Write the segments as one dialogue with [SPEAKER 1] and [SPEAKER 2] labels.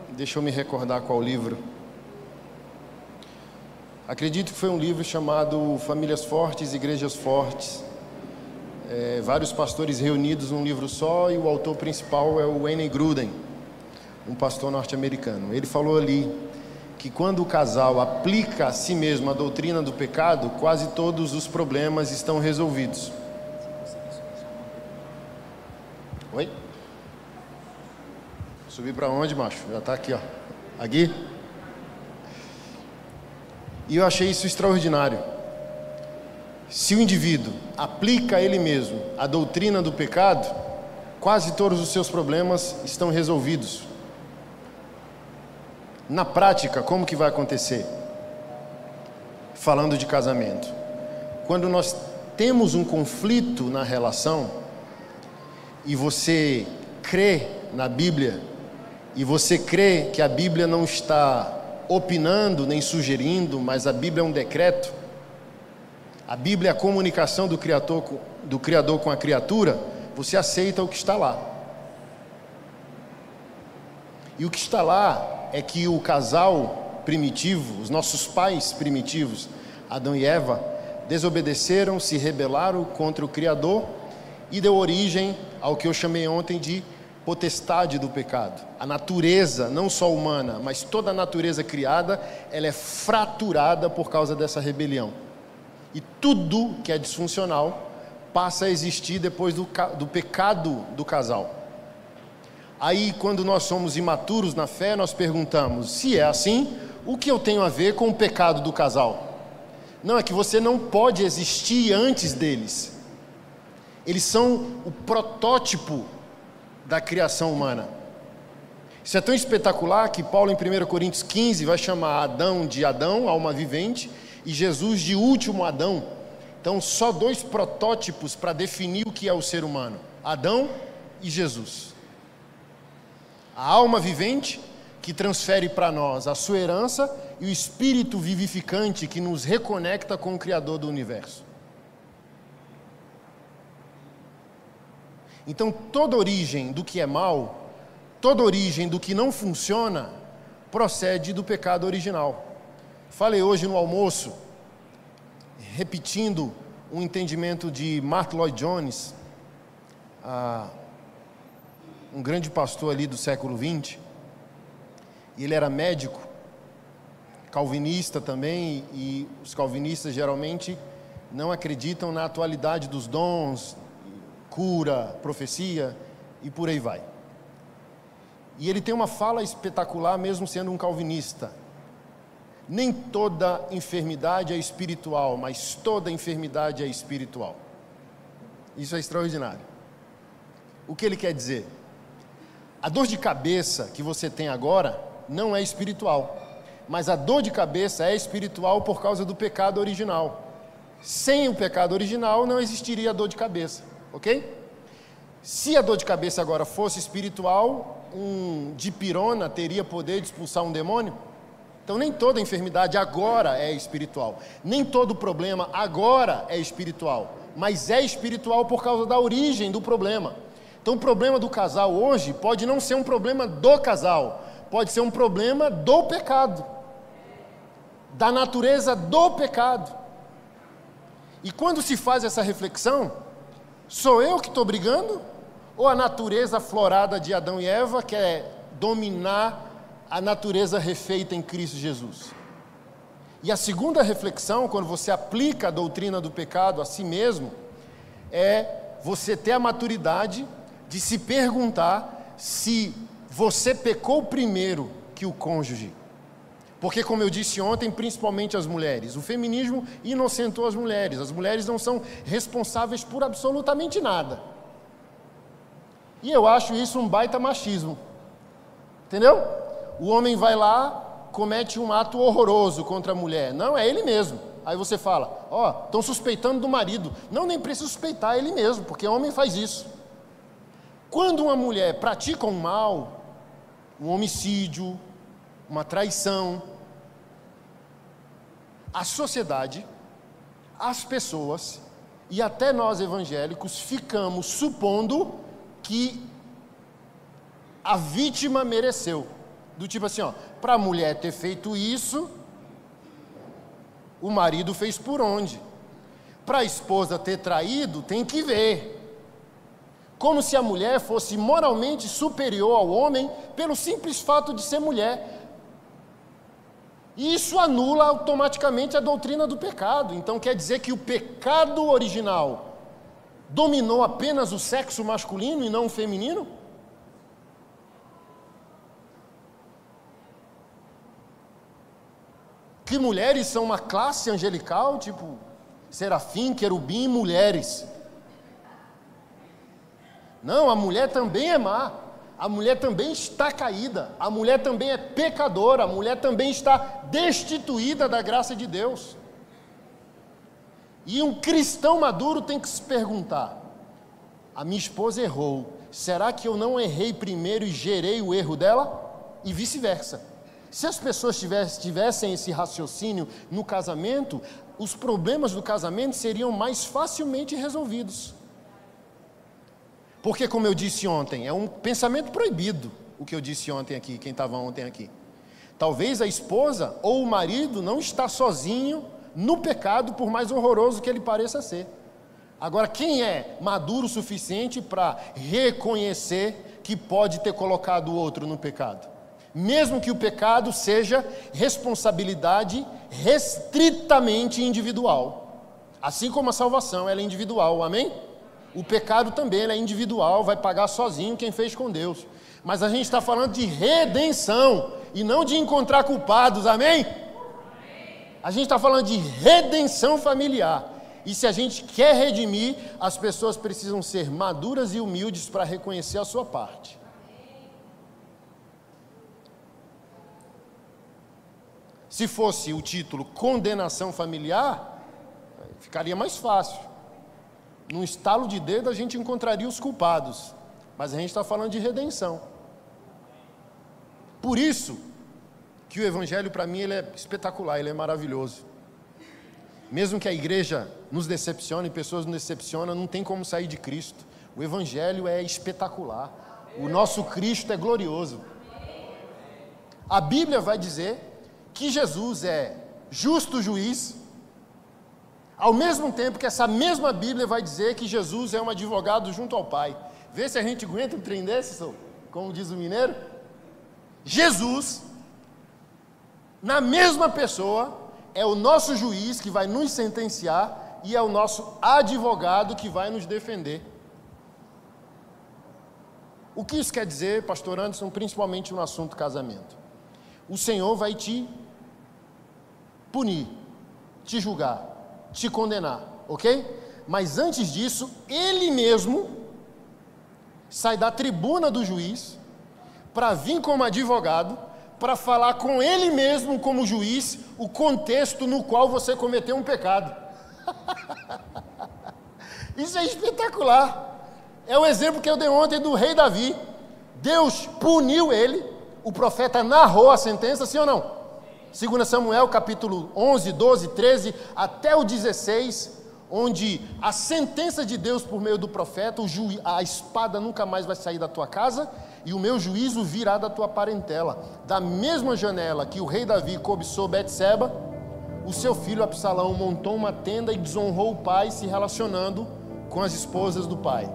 [SPEAKER 1] Deixa eu me recordar qual livro. Acredito que foi um livro chamado Famílias Fortes, Igrejas Fortes. Vários pastores reunidos num livro só, e o autor principal é o Wayne Grudem, um pastor norte-americano. Ele falou ali que quando o casal aplica a si mesmo a doutrina do pecado, quase todos os problemas estão resolvidos. Oi? Subir para onde, macho? Já está aqui, ó. Aqui? E eu achei isso extraordinário. Se o indivíduo aplica a ele mesmo a doutrina do pecado, quase todos os seus problemas estão resolvidos. Na prática, como que vai acontecer? Falando de casamento. Quando nós temos um conflito na relação, e você crê na Bíblia, e você crê que a Bíblia não está opinando nem sugerindo, mas a Bíblia é um decreto, a Bíblia é a comunicação do Criador com a criatura, você aceita o que está lá. E o que está lá é que o casal primitivo, os nossos pais primitivos, Adão e Eva, desobedeceram, se rebelaram contra o Criador e deu origem ao que eu chamei ontem de potestade do pecado. A natureza, não só humana, mas toda a natureza criada, ela é fraturada por causa dessa rebelião. E tudo que é disfuncional passa a existir depois do pecado do casal. Aí, quando nós somos imaturos na fé, nós perguntamos: se é assim, o que eu tenho a ver com o pecado do casal? Não, é que você não pode existir antes deles. Eles são o protótipo da criação humana. Isso é tão espetacular que Paulo, em 1 Coríntios 15, vai chamar Adão de Adão, alma vivente, e Jesus de último Adão. Então, só dois protótipos para definir o que é o ser humano: Adão e Jesus. A alma vivente, que transfere para nós a sua herança, e o espírito vivificante, que nos reconecta com o Criador do universo. Então, toda origem do que é mal, toda origem do que não funciona, procede do pecado original. Falei hoje no almoço, repetindo um entendimento de Martyn Lloyd-Jones, um grande pastor ali do século XX. Ele era médico, calvinista também, e os calvinistas geralmente não acreditam na atualidade dos dons, cura, profecia e por aí vai. E ele tem uma fala espetacular, mesmo sendo um calvinista: nem toda enfermidade é espiritual, mas toda enfermidade é espiritual. Isso é extraordinário. O que ele quer dizer? A dor de cabeça que você tem agora não é espiritual, mas a dor de cabeça é espiritual por causa do pecado original. Sem o pecado original não existiria a dor de cabeça, ok? Se a dor de cabeça agora fosse espiritual, um dipirona teria poder de expulsar um demônio? Então, nem toda enfermidade agora é espiritual, nem todo problema agora é espiritual, mas é espiritual por causa da origem do problema. Então, o problema do casal hoje pode não ser um problema do casal, pode ser um problema do pecado, da natureza do pecado. E quando se faz essa reflexão, sou eu que estou brigando? Ou a natureza aflorada de Adão e Eva quer dominar a natureza refeita em Cristo Jesus? E a segunda reflexão, quando você aplica a doutrina do pecado a si mesmo, é você ter a maturidade de se perguntar se você pecou primeiro que o cônjuge. Porque, como eu disse ontem, principalmente as mulheres, o feminismo inocentou as mulheres não são responsáveis por absolutamente nada. E eu acho isso um baita machismo, entendeu? O homem vai lá, comete um ato horroroso contra a mulher, não, é ele mesmo. Aí você fala: ó, estão suspeitando do marido. Não, nem precisa suspeitar, é ele mesmo, porque o homem faz isso. Quando uma mulher pratica um mal, um homicídio, uma traição, a sociedade, as pessoas e até nós evangélicos ficamos supondo que a vítima mereceu. Do tipo assim, ó, para a mulher ter feito isso, o marido fez por onde? Para a esposa ter traído, tem que ver. Como se a mulher fosse moralmente superior ao homem pelo simples fato de ser mulher. E isso anula automaticamente a doutrina do pecado. Então quer dizer que o pecado original dominou apenas o sexo masculino e não o feminino? Que mulheres são uma classe angelical, tipo serafim, querubim, mulheres. Não, a mulher também é má, a mulher também está caída, a mulher também é pecadora, a mulher também está destituída da graça de Deus. E um cristão maduro tem que se perguntar: a minha esposa errou, será que eu não errei primeiro e gerei o erro dela? E vice-versa. Se as pessoas tivessem esse raciocínio no casamento, os problemas do casamento seriam mais facilmente resolvidos. Porque, como eu disse ontem, é um pensamento proibido o que eu disse ontem aqui, quem estava ontem aqui. Talvez a esposa ou o marido não está sozinho no pecado, por mais horroroso que ele pareça ser. Agora, quem é maduro o suficiente para reconhecer que pode ter colocado o outro no pecado? Mesmo que o pecado seja responsabilidade restritamente individual. Assim como a salvação, ela é individual, amém? O pecado também é individual, vai pagar sozinho quem fez com Deus. Mas a gente está falando de redenção e não de encontrar culpados, amém? A gente está falando de redenção familiar. E se a gente quer redimir, as pessoas precisam ser maduras e humildes para reconhecer a sua parte. Se fosse o título condenação familiar, ficaria mais fácil. Num estalo de dedo a gente encontraria os culpados. Mas a gente está falando de redenção. Por isso que o Evangelho, para mim, ele é espetacular, ele é maravilhoso. Mesmo que a igreja nos decepcione, pessoas nos decepcionam, não tem como sair de Cristo. O Evangelho é espetacular. O nosso Cristo é glorioso. A Bíblia vai dizer que Jesus é justo juiz, ao mesmo tempo que essa mesma Bíblia vai dizer que Jesus é um advogado junto ao Pai. Vê se a gente aguenta um trem desse, como diz o mineiro. Jesus, na mesma pessoa, é o nosso juiz que vai nos sentenciar e é o nosso advogado que vai nos defender. O que isso quer dizer, pastor Anderson, principalmente no assunto casamento? O Senhor vai te punir, te julgar, te condenar, ok? Mas antes disso, Ele mesmo sai da tribuna do juiz para vir como advogado, para falar com Ele mesmo como juiz o contexto no qual você cometeu um pecado. Isso é espetacular. É o exemplo que eu dei ontem do rei Davi. Deus puniu ele, o profeta narrou a sentença, sim ou não? 2 Samuel capítulo 11, 12, 13 até o 16, onde a sentença de Deus por meio do profeta, a espada nunca mais vai sair da tua casa e o meu juízo virá da tua parentela. Da mesma janela que o rei Davi cobiçou Betseba, o seu filho Absalão montou uma tenda e desonrou o pai se relacionando com as esposas do pai.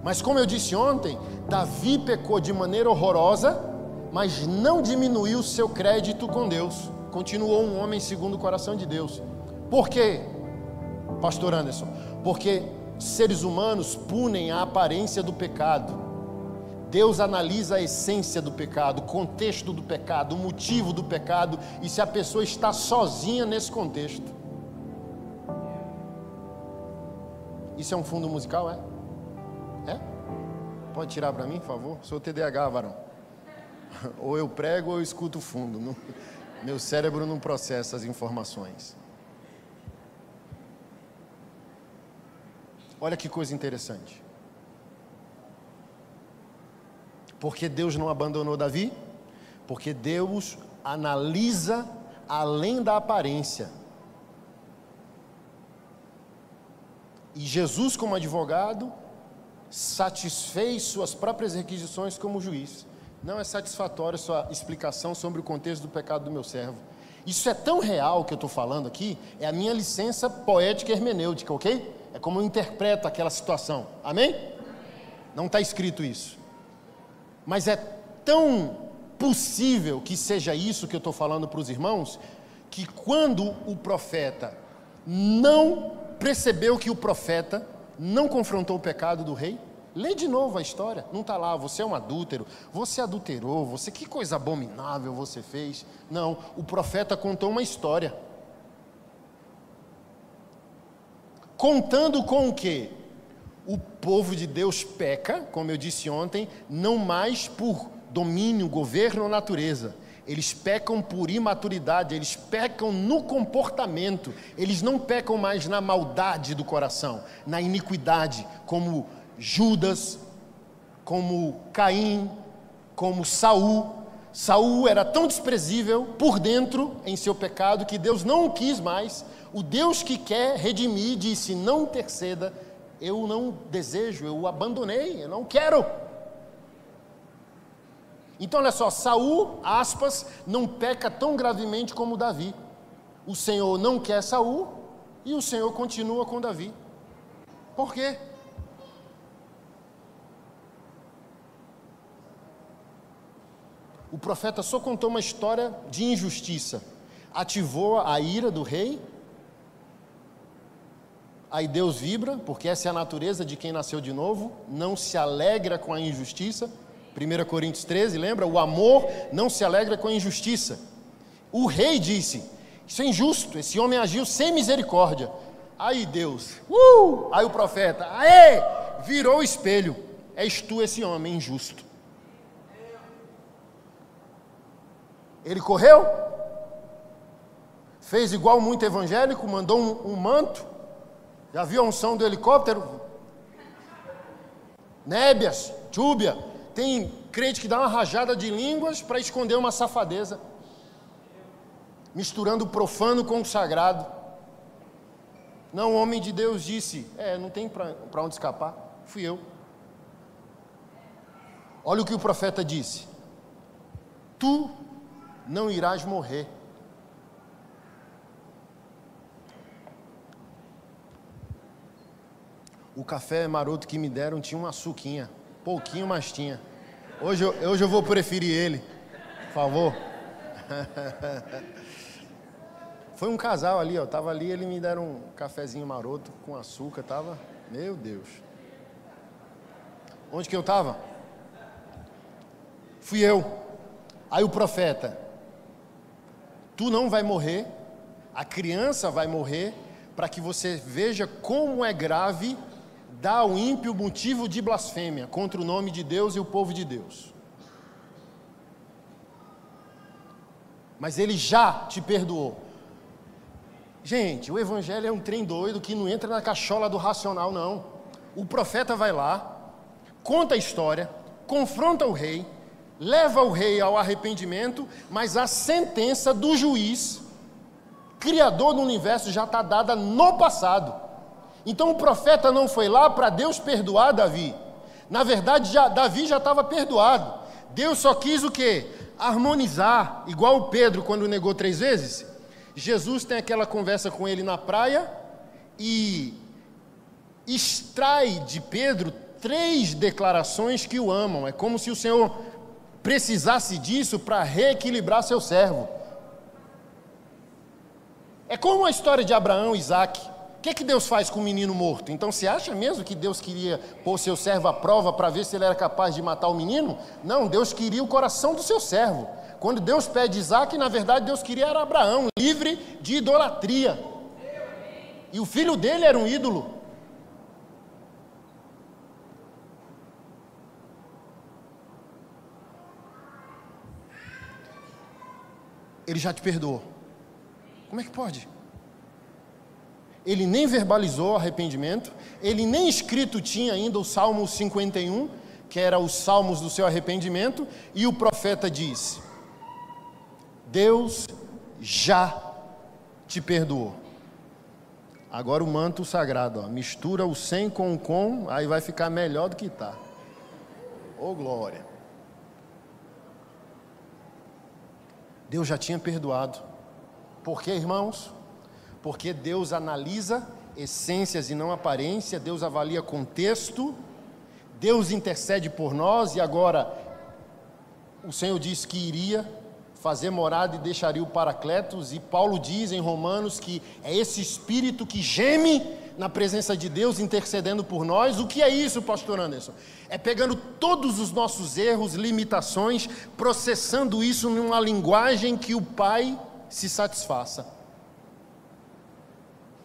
[SPEAKER 1] Mas como eu disse ontem, Davi pecou de maneira horrorosa, mas não diminuiu o seu crédito com Deus. Continuou um homem segundo o coração de Deus. Por quê, pastor Anderson? Porque seres humanos punem a aparência do pecado. Deus analisa a essência do pecado, o contexto do pecado, o motivo do pecado, e se a pessoa está sozinha nesse contexto. Isso é um fundo musical, é? É? Pode tirar para mim, por favor? Sou TDAH, varão. Ou eu prego ou eu escuto fundo. Meu cérebro não processa as informações. Olha que coisa interessante. Porque Deus não abandonou Davi? Porque Deus analisa além da aparência. E Jesus, como advogado, satisfez suas próprias requisições como juiz. Não é satisfatória sua explicação sobre o contexto do pecado do meu servo. Isso é tão real que eu estou falando aqui, é a minha licença poética e hermenêutica, ok? É como eu interpreto aquela situação, amém? Não está escrito isso. Mas é tão possível que seja isso que eu estou falando para os irmãos, que quando o profeta não percebeu que o profeta não confrontou o pecado do rei, lê de novo a história, não está lá, você é um adúltero, você adulterou, você, que coisa abominável você fez. Não, o profeta contou uma história. Contando com o quê? O povo de Deus peca, como eu disse ontem, não mais por domínio, governo ou natureza. Eles pecam por imaturidade, eles pecam no comportamento, eles não pecam mais na maldade do coração, na iniquidade, como Judas, como Caim, como Saul. Saul era tão desprezível por dentro em seu pecado que Deus não o quis mais. O Deus que quer redimir disse: não interceda, eu não desejo, eu o abandonei, eu não quero. Então olha só, Saul, aspas, não peca tão gravemente como Davi. O Senhor não quer Saul e o Senhor continua com Davi. Por quê? O profeta só contou uma história de injustiça, ativou a ira do rei, aí Deus vibra, porque essa é a natureza de quem nasceu de novo, não se alegra com a injustiça. 1 Coríntios 13, lembra? O amor não se alegra com a injustiça. O rei disse: isso é injusto, esse homem agiu sem misericórdia. Aí Deus, aí o profeta, aê, virou o espelho, és tu esse homem injusto. Ele correu, fez igual muito evangélico, mandou um manto. Já viu a unção do helicóptero? Nébias, Túbia. Tem crente que dá uma rajada de línguas para esconder uma safadeza, misturando o profano com o sagrado. Não, o homem de Deus disse: não tem para onde escapar, fui eu. Olha o que o profeta disse: tu não irás morrer. O café maroto que me deram tinha uma açuquinha, pouquinho, mas tinha. Hoje eu vou preferir ele, por favor. Foi um casal ali, ó, tava ali, eles me deram um cafezinho maroto com açúcar, tava, meu Deus. Onde que eu tava? Fui eu. Aí o profeta: tu não vai morrer, a criança vai morrer, para que você veja como é grave dar ao ímpio motivo de blasfêmia contra o nome de Deus e o povo de Deus. Mas ele já te perdoou. Gente, o evangelho é um trem doido que não entra na cachola do racional, não. O profeta vai lá, conta a história, confronta o rei, leva o rei ao arrependimento, mas a sentença do juiz, criador do universo, já está dada no passado. Então o profeta não foi lá para Deus perdoar Davi. Na verdade, Davi já estava perdoado. Deus só quis o quê? Harmonizar, igual o Pedro quando negou 3 vezes. Jesus tem aquela conversa com ele na praia e extrai de Pedro 3 declarações que o amam. É como se o Senhor precisasse disso para reequilibrar seu servo. É como a história de Abraão e Isaac. O que Deus faz com o menino morto? Então você acha mesmo que Deus queria pôr seu servo à prova para ver se ele era capaz de matar o menino? Não, Deus queria o coração do seu servo. Quando Deus pede Isaac, na verdade Deus queria era Abraão, livre de idolatria. E o filho dele era um ídolo. Ele já te perdoou. Como é que pode? Ele nem verbalizou arrependimento, ele nem escrito tinha ainda o Salmo 51, que era os salmos do seu arrependimento, e o profeta diz: Deus já te perdoou. Agora o manto sagrado, ó, mistura o sem com o com, aí vai ficar melhor do que está. Ô glória! Deus já tinha perdoado. Por quê, irmãos? Porque Deus analisa essências e não aparência, Deus avalia contexto, Deus intercede por nós, e agora o Senhor disse que iria fazer morada e deixaria o Paracletos, e Paulo diz em Romanos que é esse Espírito que geme na presença de Deus, intercedendo por nós. O que é isso, pastor Anderson? É pegando todos os nossos erros, limitações, processando isso numa linguagem que o Pai se satisfaça.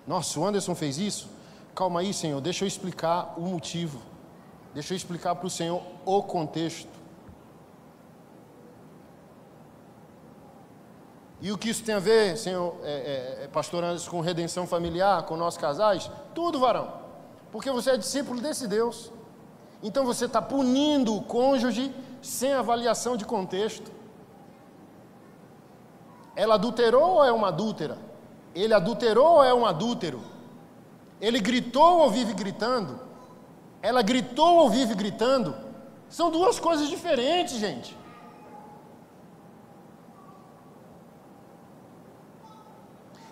[SPEAKER 1] Nossa, o Anderson fez isso? Calma aí, Senhor, deixa eu explicar o motivo. Deixa eu explicar para o Senhor o contexto. E o que isso tem a ver, Senhor, pastor Anderson, com redenção familiar, com nossos casais? Tudo, varão. Porque você é discípulo desse Deus. Então você está punindo o cônjuge sem avaliação de contexto. Ela adulterou ou é uma adúltera? Ele adulterou ou é um adúltero? Ele gritou ou vive gritando? Ela gritou ou vive gritando? São duas coisas diferentes, gente.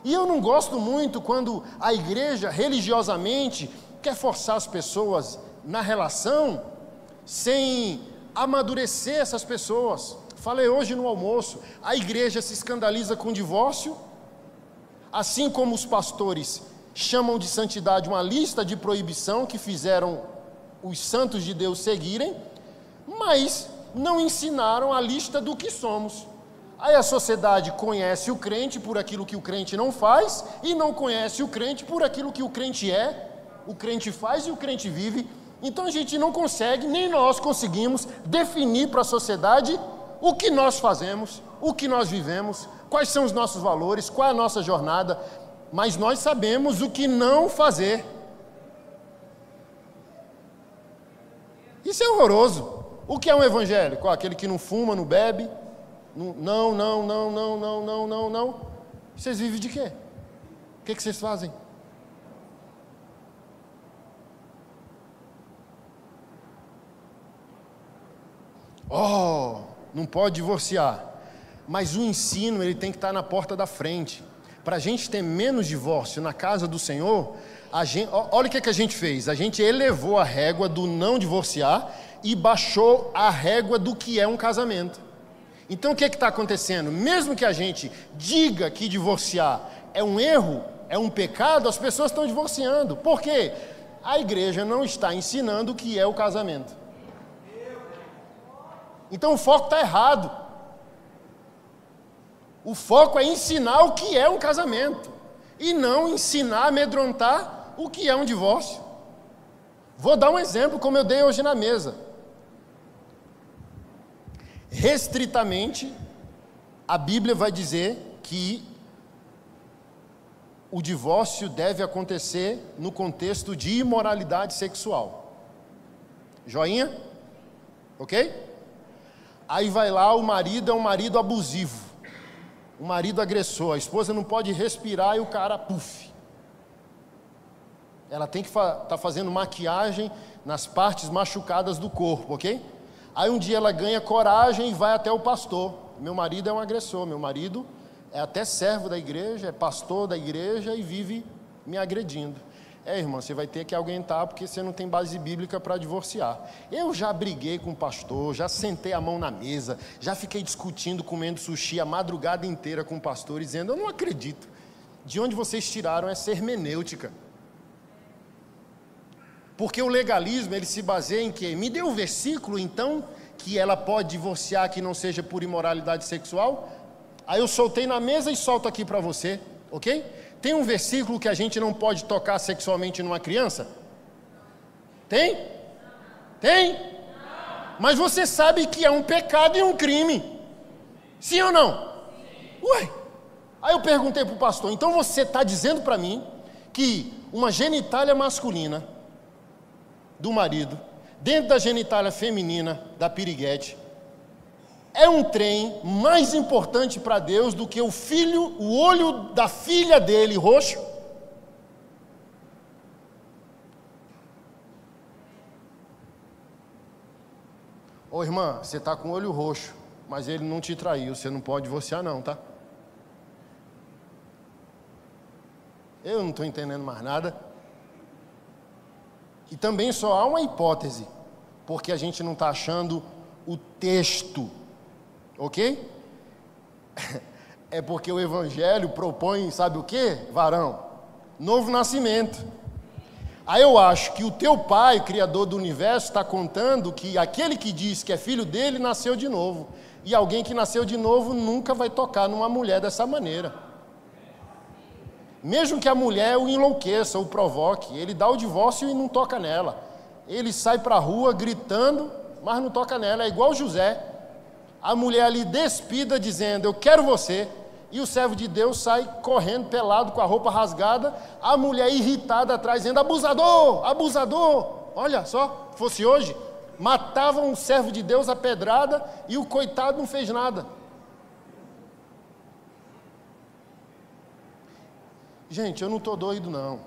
[SPEAKER 1] E eu não gosto muito quando a igreja religiosamente quer forçar as pessoas na relação sem amadurecer essas pessoas. Falei hoje no almoço, a igreja se escandaliza com o divórcio, assim como os pastores chamam de santidade uma lista de proibição que fizeram os santos de Deus seguirem, mas não ensinaram a lista do que somos. Aí a sociedade conhece o crente por aquilo que o crente não faz, e não conhece o crente por aquilo que o crente é, o crente faz e o crente vive. Então a gente não consegue, nem nós conseguimos definir para a sociedade o que nós fazemos, o que nós vivemos, quais são os nossos valores, qual é a nossa jornada, mas nós sabemos o que não fazer. Isso é horroroso. O que é um evangélico? Aquele que não fuma, não bebe, não. Vocês vivem de quê? O que vocês fazem? Não pode divorciar. Mas o ensino, ele tem que estar na porta da frente. Para a gente ter menos divórcio na casa do Senhor, olha o que a gente fez. A gente elevou a régua do não divorciar e baixou a régua do que é um casamento. Então o que está acontecendo? Mesmo que a gente diga que divorciar é um erro, é um pecado, as pessoas estão divorciando. Por quê? A igreja não está ensinando o que é o casamento. Então o foco está errado. O foco é ensinar o que é um casamento e não ensinar a amedrontar o que é um divórcio. Vou dar um exemplo como eu dei hoje na mesa. Restritamente, a Bíblia vai dizer que o divórcio deve acontecer no contexto de imoralidade sexual. Joinha? Ok? Aí vai lá, o marido é um marido abusivo, um marido agressor, a esposa não pode respirar e o cara, puf. Ela tem que estar fazendo maquiagem nas partes machucadas do corpo, ok? Aí um dia ela ganha coragem e vai até o pastor. Meu marido é um agressor, meu marido é até servo da igreja, é pastor da igreja e vive me agredindo. Irmã, você vai ter que aguentar porque você não tem base bíblica para divorciar. Eu já briguei com o pastor, já sentei a mão na mesa, já fiquei discutindo, comendo sushi a madrugada inteira com o pastor, dizendo, eu não acredito. De onde vocês tiraram essa hermenêutica? Porque o legalismo, ele se baseia em quê? Me dê um versículo, então, que ela pode divorciar que não seja por imoralidade sexual. Aí eu soltei na mesa e solto aqui para você, ok? Tem um versículo que a gente não pode tocar sexualmente numa criança? Tem? Tem? Mas você sabe que é um pecado e um crime. Sim ou não? Ué. Aí eu perguntei para o pastor, então você está dizendo para mim que uma genitália masculina do marido, dentro da genitália feminina da piriguete, é um trem mais importante para Deus do que o filho, o olho da filha dele roxo? Ô irmã, você está com o olho roxo, mas ele não te traiu, você não pode divorciar não, tá? Eu não estou entendendo mais nada. E também só há uma hipótese, porque a gente não está achando o texto, ok? É porque o Evangelho propõe, sabe o quê, varão? Novo nascimento. Aí eu acho que o teu pai, criador do universo, está contando que aquele que diz que é filho dele, nasceu de novo. E alguém que nasceu de novo nunca vai tocar numa mulher dessa maneira. Mesmo que a mulher o enlouqueça, o provoque, ele dá o divórcio e não toca nela. Ele sai para a rua gritando, mas não toca nela. É igual José. A mulher ali despida, dizendo, eu quero você. E o servo de Deus sai correndo, pelado, com a roupa rasgada. A mulher irritada atrás, dizendo, abusador, abusador. Olha só, fosse hoje, matavam um servo de Deus a pedrada e o coitado não fez nada. Gente, eu não estou doido não.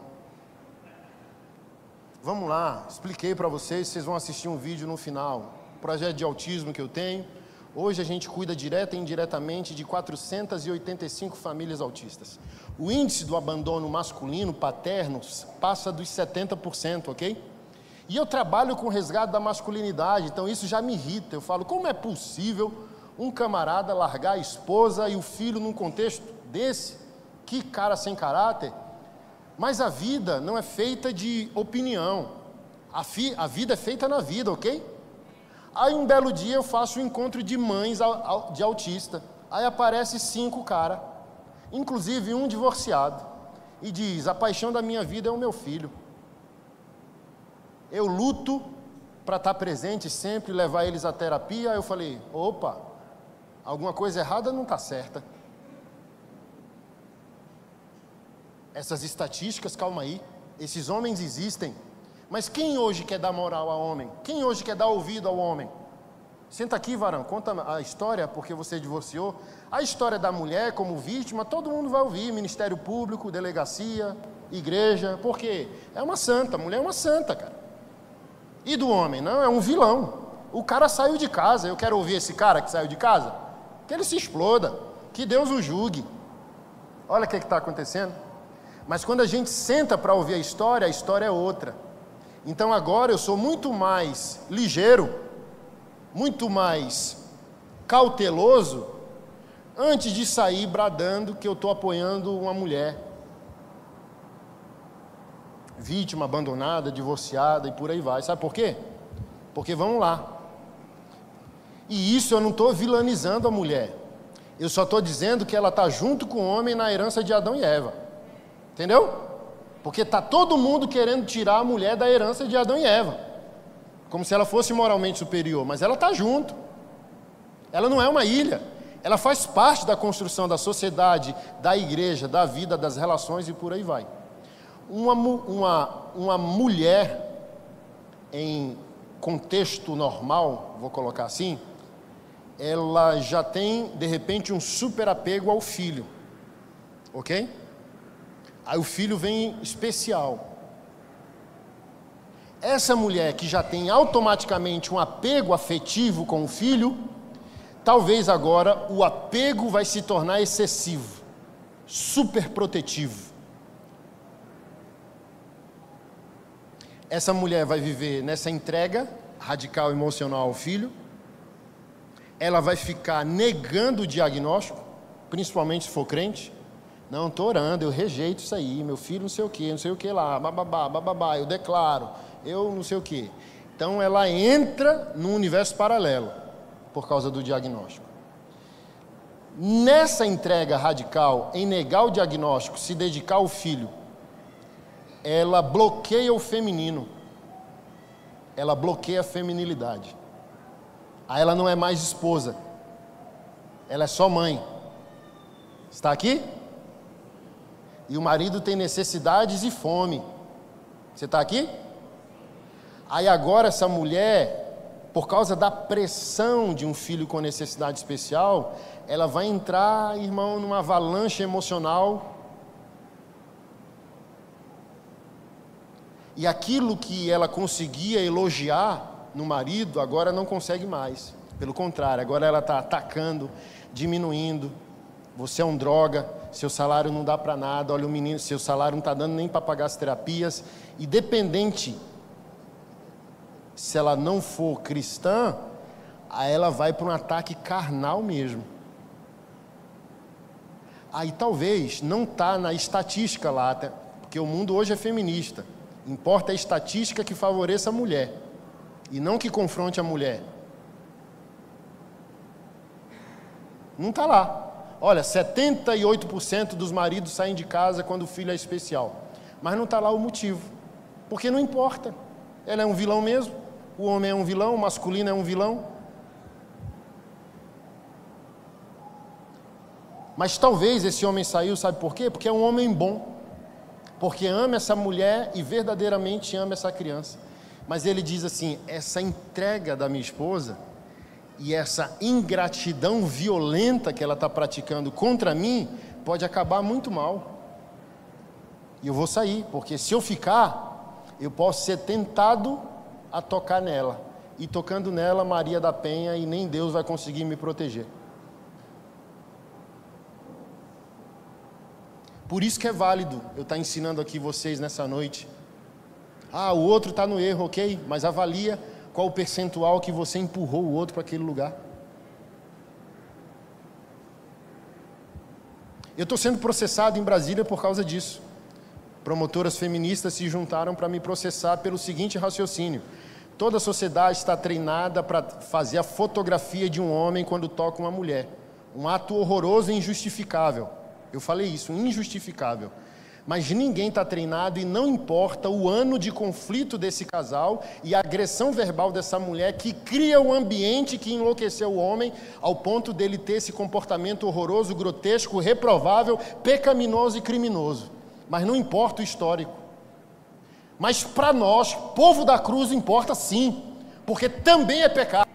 [SPEAKER 1] Vamos lá, expliquei para vocês, vocês vão assistir um vídeo no final. Projeto de autismo que eu tenho. Hoje a gente cuida direta e indiretamente de 485 famílias autistas. O índice do abandono masculino, paterno, passa dos 70%, ok? E eu trabalho com o resgate da masculinidade, então isso já me irrita. Eu falo, como é possível um camarada largar a esposa e o filho num contexto desse? Que cara sem caráter. Mas a vida não é feita de opinião. A vida é feita na vida, ok? Aí um belo dia eu faço um encontro de mães de autista. Aí aparece 5 caras, inclusive um divorciado. E diz, a paixão da minha vida é o meu filho. Eu luto para estar presente sempre, levar eles à terapia. Aí eu falei, opa, alguma coisa errada não está certa. Essas estatísticas, calma aí, esses homens existem, mas quem hoje quer dar moral ao homem? Quem hoje quer dar ouvido ao homem? Senta aqui, varão, conta a história, porque você divorciou. A história da mulher como vítima, todo mundo vai ouvir, Ministério Público, delegacia, igreja, porque é uma santa, a mulher é uma santa, cara. E do homem? Não, é um vilão. O cara saiu de casa, eu quero ouvir esse cara que saiu de casa, que ele se exploda, que Deus o julgue. Olha o que está acontecendo. Mas quando a gente senta para ouvir a história é outra. Então agora eu sou muito mais ligeiro, muito mais cauteloso, antes de sair bradando que eu estou apoiando uma mulher vítima, abandonada, divorciada e por aí vai. Sabe por quê? Porque vamos lá. E isso eu não estou vilanizando a mulher. Eu só estou dizendo que ela está junto com o homem na herança de Adão e Eva. Entendeu? Porque está todo mundo querendo tirar a mulher da herança de Adão e Eva. Como se ela fosse moralmente superior. Mas ela está junto. Ela não é uma ilha. Ela faz parte da construção da sociedade, da igreja, da vida, das relações e por aí vai. Uma mulher em contexto normal, vou colocar assim, ela já tem, de repente, um super apego ao filho. Ok? Aí o filho vem especial. Essa mulher que já tem automaticamente um apego afetivo com o filho, talvez agora o apego vai se tornar excessivo, super protetivo. Essa mulher vai viver nessa entrega radical emocional ao filho. Ela vai ficar negando o diagnóstico, principalmente se for crente. Não, estou orando, eu rejeito isso aí, meu filho não sei o que lá, bababá, bababá, eu declaro, eu não sei o que. Então ela entra num universo paralelo, por causa do diagnóstico. Nessa entrega radical, em negar o diagnóstico, se dedicar ao filho, ela bloqueia o feminino, ela bloqueia a feminilidade. Aí ela não é mais esposa, ela é só mãe. Está aqui? E o marido tem necessidades e fome. Você está aqui? Aí agora essa mulher, por causa da pressão de um filho com necessidade especial, ela vai entrar, irmão, numa avalanche emocional. E aquilo que ela conseguia elogiar, no marido, agora não consegue mais. Pelo contrário, agora ela está atacando, diminuindo. Você é um droga, seu salário não dá para nada, olha o menino, seu salário não está dando nem para pagar as terapias. E dependente, se ela não for cristã, aí ela vai para um ataque carnal mesmo. Aí talvez não está na estatística lá, porque o mundo hoje é feminista. Importa a estatística que favoreça a mulher e não que confronte a mulher. Não está lá. Olha, 78% dos maridos saem de casa quando o filho é especial. Mas não está lá o motivo. Porque não importa. Ela é um vilão mesmo. O homem é um vilão, o masculino é um vilão. Mas talvez esse homem saiu, sabe por quê? Porque é um homem bom. Porque ama essa mulher e verdadeiramente ama essa criança. Mas ele diz assim, essa entrega da minha esposa e essa ingratidão violenta que ela está praticando contra mim, pode acabar muito mal. E eu vou sair, porque se eu ficar, eu posso ser tentado a tocar nela. E tocando nela, Maria da Penha, e nem Deus vai conseguir me proteger. Por isso que é válido eu estar ensinando aqui vocês nessa noite. O outro está no erro, ok? Mas avalia qual o percentual que você empurrou o outro para aquele lugar. Eu estou sendo processado em Brasília por causa disso. Promotoras feministas se juntaram para me processar pelo seguinte raciocínio. Toda a sociedade está treinada para fazer a fotografia de um homem quando toca uma mulher. Um ato horroroso e injustificável. Eu falei isso, injustificável. Mas ninguém está treinado e não importa o ano de conflito desse casal e a agressão verbal dessa mulher que cria um ambiente que enlouqueceu o homem ao ponto dele ter esse comportamento horroroso, grotesco, reprovável, pecaminoso e criminoso. Mas não importa o histórico. Mas para nós, povo da cruz, importa sim, porque também é pecado.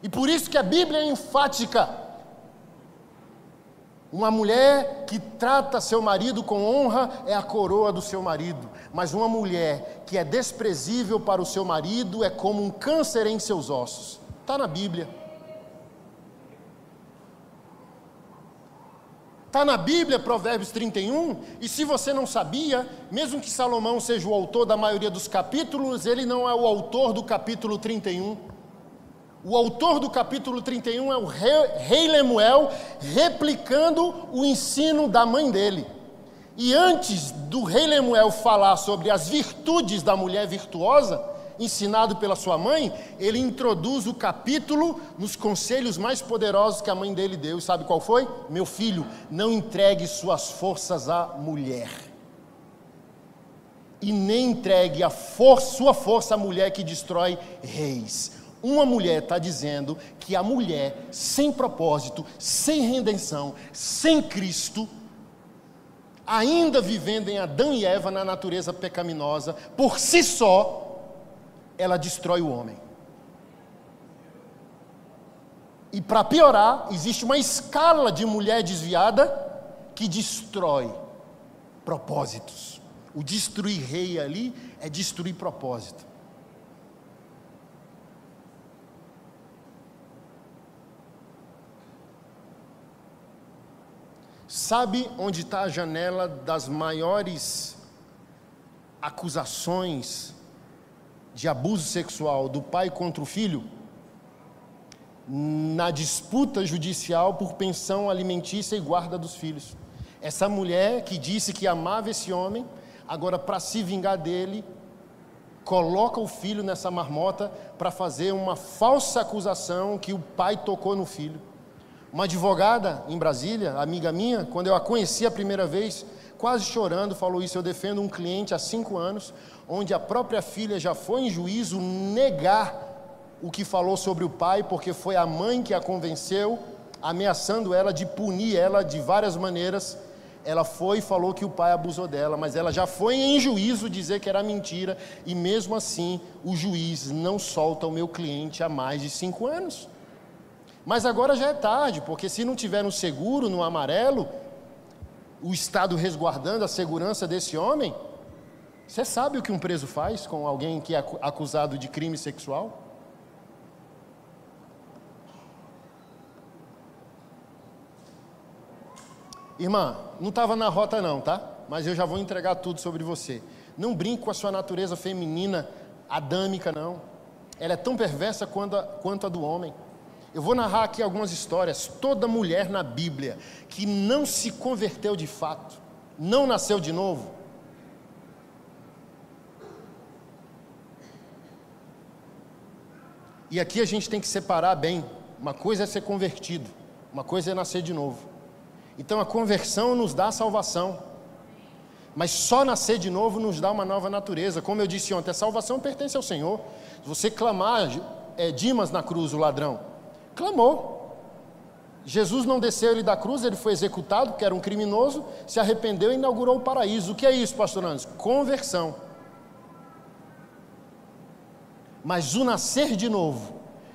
[SPEAKER 1] E por isso que a Bíblia é enfática. Uma mulher que trata seu marido com honra é a coroa do seu marido. Mas uma mulher que é desprezível para o seu marido é como um câncer em seus ossos. Está na Bíblia. Está na Bíblia, Provérbios 31, e se você não sabia, mesmo que Salomão seja o autor da maioria dos capítulos, ele não é o autor do capítulo 31. O autor do capítulo 31 é o rei Lemuel, replicando o ensino da mãe dele. E antes do rei Lemuel falar sobre as virtudes da mulher virtuosa, ensinado pela sua mãe, ele introduz o capítulo nos conselhos mais poderosos que a mãe dele deu. E sabe qual foi? Meu filho, não entregue suas forças à mulher. E nem entregue sua força à mulher que destrói reis. Uma mulher está dizendo que a mulher sem propósito, sem redenção, sem Cristo, ainda vivendo em Adão e Eva na natureza pecaminosa, por si só, ela destrói o homem. E para piorar, existe uma escala de mulher desviada que destrói propósitos. O destruir rei ali é destruir propósito. Sabe onde está a janela das maiores acusações de abuso sexual do pai contra o filho? Na disputa judicial por pensão alimentícia e guarda dos filhos. Essa mulher que disse que amava esse homem, agora para se vingar dele, coloca o filho nessa marmota para fazer uma falsa acusação que o pai tocou no filho. Uma advogada em Brasília, amiga minha, quando eu a conheci a primeira vez, quase chorando, falou isso. Eu defendo um cliente há 5 anos, onde a própria filha já foi em juízo negar o que falou sobre o pai, porque foi a mãe que a convenceu, ameaçando ela de punir ela de várias maneiras. Ela foi e falou que o pai abusou dela, mas ela já foi em juízo dizer que era mentira, e mesmo assim o juiz não solta o meu cliente há mais de 5 anos. Mas agora já é tarde, porque se não tiver no seguro, no amarelo, o Estado resguardando a segurança desse homem. Você sabe o que um preso faz com alguém que é acusado de crime sexual? Irmã, não estava na rota não, tá? Mas eu já vou entregar tudo sobre você. Não brinque com a sua natureza feminina adâmica, não. Ela é tão perversa quanto a do homem. Eu vou narrar aqui algumas histórias. Toda mulher na Bíblia que não se converteu de fato, não nasceu de novo, e aqui a gente tem que separar bem. Uma coisa é ser convertido, uma coisa é nascer de novo. Então a conversão nos dá a salvação, mas só nascer de novo nos dá uma nova natureza. Como eu disse ontem, a salvação pertence ao Senhor. Se você clamar, Dimas na cruz, o ladrão, clamou. Jesus não desceu ele da cruz, ele foi executado porque era um criminoso, se arrependeu e inaugurou o paraíso. O que é isso, pastor Anderson? Conversão. Mas o nascer de novo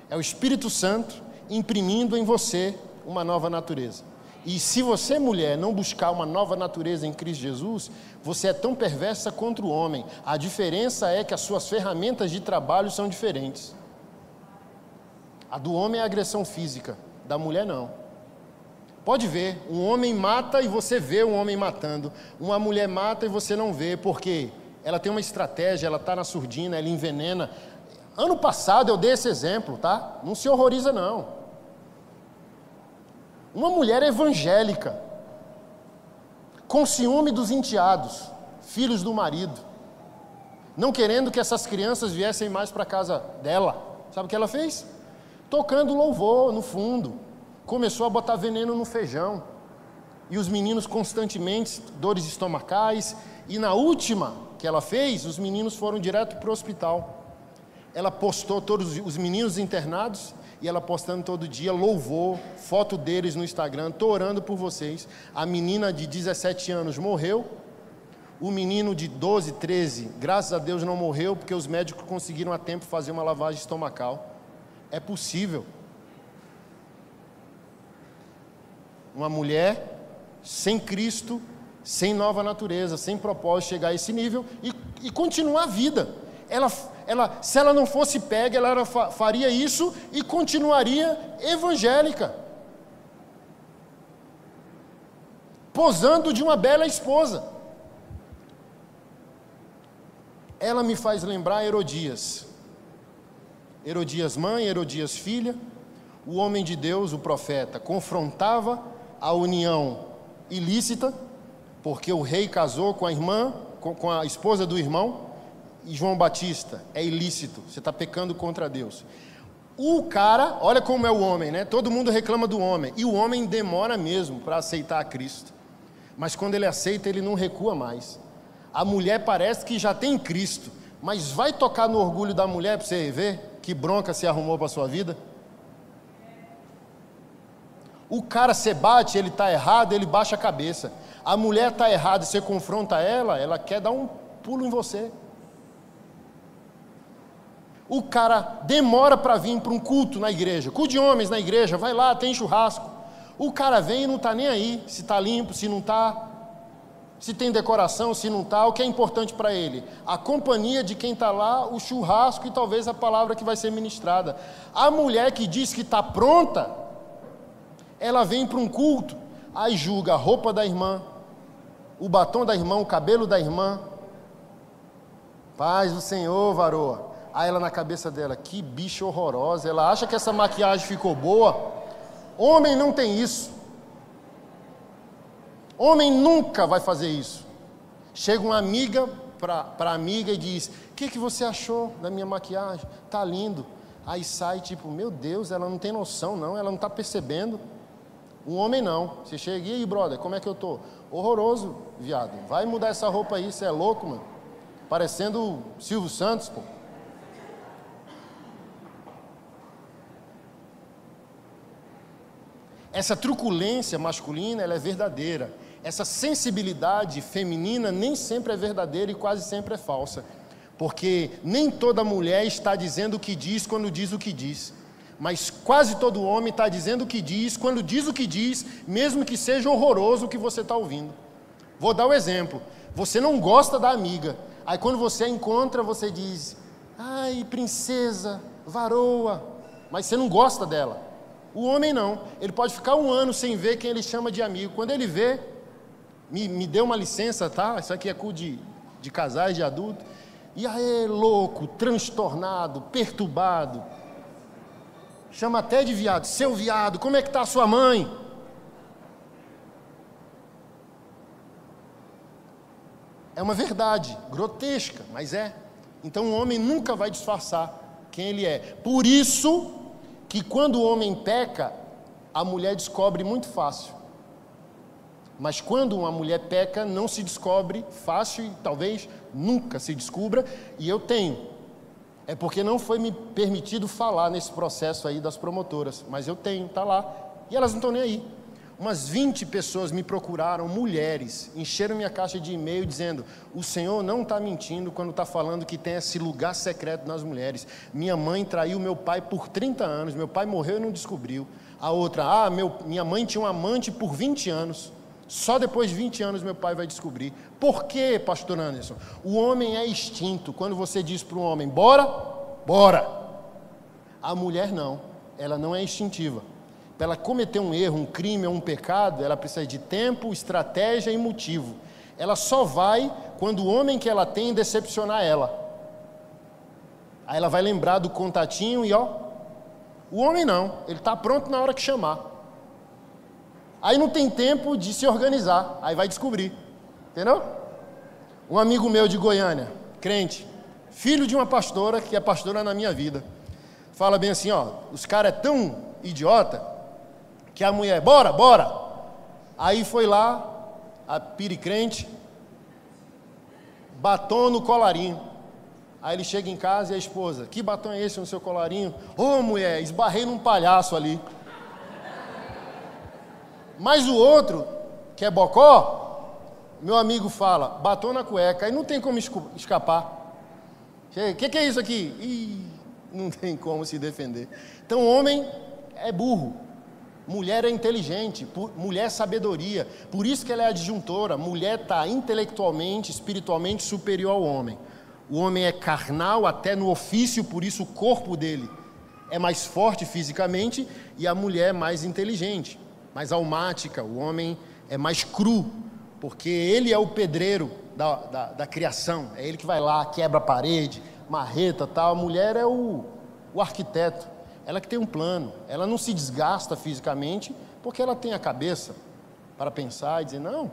[SPEAKER 1] é o Espírito Santo imprimindo em você uma nova natureza. E se você, mulher, não buscar uma nova natureza em Cristo Jesus, você é tão perversa contra o homem. A diferença é que as suas ferramentas de trabalho são diferentes. A do homem é agressão física, da mulher não. Pode ver, um homem mata e você vê um homem matando. Uma mulher mata e você não vê, porque ela tem uma estratégia, ela está na surdina, ela envenena. Ano passado eu dei esse exemplo, tá? Não se horroriza não. Uma mulher evangélica, com ciúme dos enteados, filhos do marido, não querendo que essas crianças viessem mais para a casa dela, sabe o que ela fez? Tocando louvor no fundo, começou a botar veneno no feijão, e os meninos constantemente, dores estomacais, e na última que ela fez, os meninos foram direto para o hospital. Ela postou todos os meninos internados, e ela postando todo dia louvor, foto deles no Instagram, estou orando por vocês. A menina de 17 anos morreu, o menino de 12, 13, graças a Deus não morreu, porque os médicos conseguiram a tempo fazer uma lavagem estomacal. É possível. Uma mulher sem Cristo, sem nova natureza, sem propósito, chegar a esse nível e continuar a vida. Se ela não fosse pega, ela faria isso e continuaria evangélica, posando de uma bela esposa. Ela me faz lembrar Herodias. Herodias mãe, Herodias filha. O homem de Deus, o profeta, confrontava a união ilícita, porque o rei casou com a irmã, com a esposa do irmão. E João Batista, é ilícito, você está pecando contra Deus. O cara, olha como é o homem, né? Todo mundo reclama do homem, e o homem demora mesmo para aceitar a Cristo, mas quando ele aceita, ele não recua mais. A mulher parece que já tem Cristo, mas vai tocar no orgulho da mulher para você ver que bronca se arrumou para a sua vida? O cara se bate, ele está errado, ele baixa a cabeça. A mulher está errada e você confronta ela, ela quer dar um pulo em você. O cara demora para vir para um culto na igreja, culto de homens na igreja, vai lá, tem churrasco. O cara vem e não está nem aí, se está limpo, se não está, se tem decoração, se não está. O que é importante para ele? A companhia de quem está lá, o churrasco e talvez a palavra que vai ser ministrada. A mulher que diz que está pronta, ela vem para um culto, aí julga a roupa da irmã, o batom da irmã, o cabelo da irmã. Paz do Senhor, varoa. Aí ela na cabeça dela, que bicha horrorosa, ela acha que essa maquiagem ficou boa. Homem não tem isso. Homem nunca vai fazer isso. Chega uma amiga para a amiga e diz, o que você achou da minha maquiagem? Tá lindo. Aí sai tipo, meu Deus, ela não tem noção não, ela não está percebendo. Um homem não. Você chega, e aí brother, como é que eu tô? Horroroso, viado. Vai mudar essa roupa aí, você é louco, mano. Parecendo o Silvio Santos, pô. Essa truculência masculina, ela é verdadeira. Essa sensibilidade feminina nem sempre é verdadeira e quase sempre é falsa. Porque nem toda mulher está dizendo o que diz quando diz o que diz. Mas quase todo homem está dizendo o que diz quando diz o que diz, mesmo que seja horroroso o que você está ouvindo. Vou dar o exemplo. Você não gosta da amiga. Aí quando você a encontra, você diz: ai, princesa, varoa. Mas você não gosta dela. O homem não. Ele pode ficar 1 ano sem ver quem ele chama de amigo. Quando ele vê, me dê uma licença, tá? Isso aqui é culto de casais, de adultos. E aí, louco, transtornado, perturbado. Chama até de viado. Seu viado, como é que está a sua mãe? É uma verdade, grotesca, mas é. Então o homem nunca vai disfarçar quem ele é. Por isso que quando o homem peca, a mulher descobre muito fácil. Mas quando uma mulher peca, não se descobre fácil e talvez nunca se descubra. E eu tenho. É porque não foi me permitido falar nesse processo aí das promotoras. Mas eu tenho, tá lá. E elas não estão nem aí. Umas 20 pessoas me procuraram, mulheres, encheram minha caixa de e-mail dizendo: o Senhor não está mentindo quando está falando que tem esse lugar secreto nas mulheres. Minha mãe traiu meu pai por 30 anos, meu pai morreu e não descobriu. A outra: minha mãe tinha um amante por 20 anos, só depois de 20 anos meu pai vai descobrir. Por quê, pastor Anderson? O homem é extinto. Quando você diz para um homem: bora, bora. A mulher não, ela não é instintiva. Para ela cometer um erro, um crime ou um pecado, ela precisa de tempo, estratégia e motivo. Ela só vai quando o homem que ela tem decepcionar ela. Aí ela vai lembrar do contatinho e ó. O homem não, ele está pronto na hora que chamar. Aí não tem tempo de se organizar, aí vai descobrir. Entendeu? Um amigo meu de Goiânia, crente, filho de uma pastora, que é pastora na minha vida, fala bem assim, ó, os caras é tão idiota que a mulher, bora, bora. Aí foi lá, a piricrente, batom no colarinho. Aí ele chega em casa e a esposa: que batom é esse no seu colarinho? Ô mulher, esbarrei num palhaço ali. Mas o outro, que é bocó, meu amigo fala: batom na cueca. Aí não tem como escapar. O que é isso aqui? Ih, não tem como se defender. Então o homem é burro. Mulher é inteligente, mulher é sabedoria, por isso que ela é adjuntora. Mulher está intelectualmente, espiritualmente superior ao homem. O homem é carnal até no ofício, por isso o corpo dele é mais forte fisicamente, e a mulher é mais inteligente, mais almática. O homem é mais cru, porque ele é o pedreiro da criação, é ele que vai lá, quebra a parede, marreta, tal. A mulher é o arquiteto. Ela que tem um plano, ela não se desgasta fisicamente, porque ela tem a cabeça para pensar e dizer, não,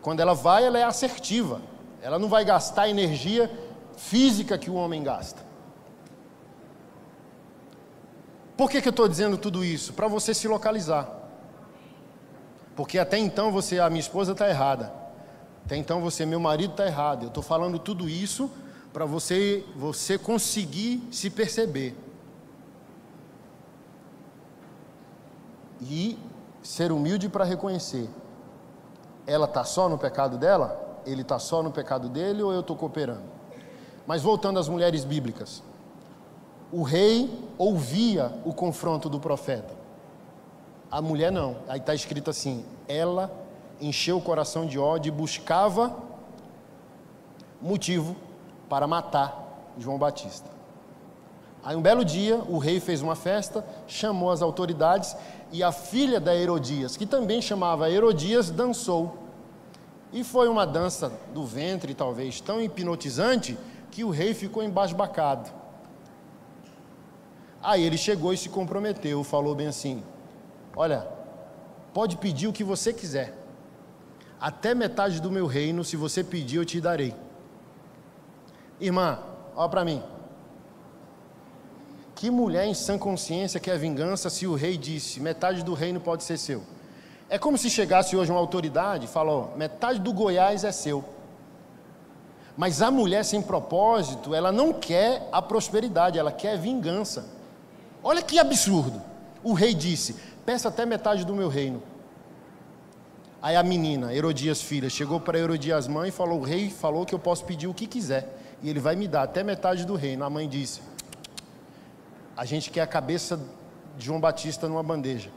[SPEAKER 1] quando ela vai, ela é assertiva, ela não vai gastar a energia física que o homem gasta. Por que eu estou dizendo tudo isso? Para você se localizar. Porque até então a minha esposa está errada, até então meu marido está errado. Eu estou falando tudo isso para você conseguir se perceber. E ser humilde para reconhecer. Ela está só no pecado dela? Ele está só no pecado dele ou eu estou cooperando? Mas voltando às mulheres bíblicas. O rei ouvia o confronto do profeta. A mulher não. Aí está escrito assim: ela encheu o coração de ódio e buscava motivo para matar João Batista. Aí um belo dia o rei fez uma festa, chamou as autoridades e a filha da Herodias, que também chamava Herodias, dançou. E foi uma dança do ventre, talvez, tão hipnotizante, que o rei ficou embasbacado. Aí ele chegou e se comprometeu, falou bem assim: olha, pode pedir o que você quiser, até metade do meu reino, se você pedir eu te darei. Irmã, olha para mim. Que mulher em sã consciência quer vingança se o rei disse, metade do reino pode ser seu? É como se chegasse hoje uma autoridade e falou, metade do Goiás é seu. Mas a mulher sem propósito, ela não quer a prosperidade, ela quer vingança. Olha que absurdo. O rei disse, peça até metade do meu reino. Aí a menina, Herodias filha, chegou para Herodias mãe e falou, o rei falou que eu posso pedir o que quiser, e ele vai me dar até metade do reino. A mãe disse, a gente quer a cabeça de João Batista numa bandeja.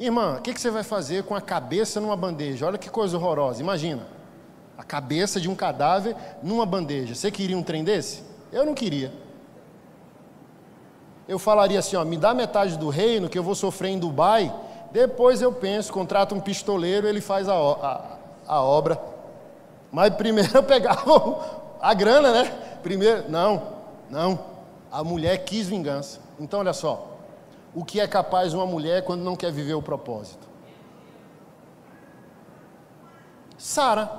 [SPEAKER 1] Irmã, o que você vai fazer com a cabeça numa bandeja? Olha que coisa horrorosa, imagina. A cabeça de um cadáver numa bandeja. Você queria um trem desse? Eu não queria. Eu falaria assim, ó, me dá metade do reino que eu vou sofrer em Dubai, depois eu penso, contrato um pistoleiro, ele faz a obra. Mas primeiro eu pegava a grana, né? Primeiro, não. A mulher quis vingança. Então olha só, o que é capaz uma mulher quando não quer viver o propósito? Sara,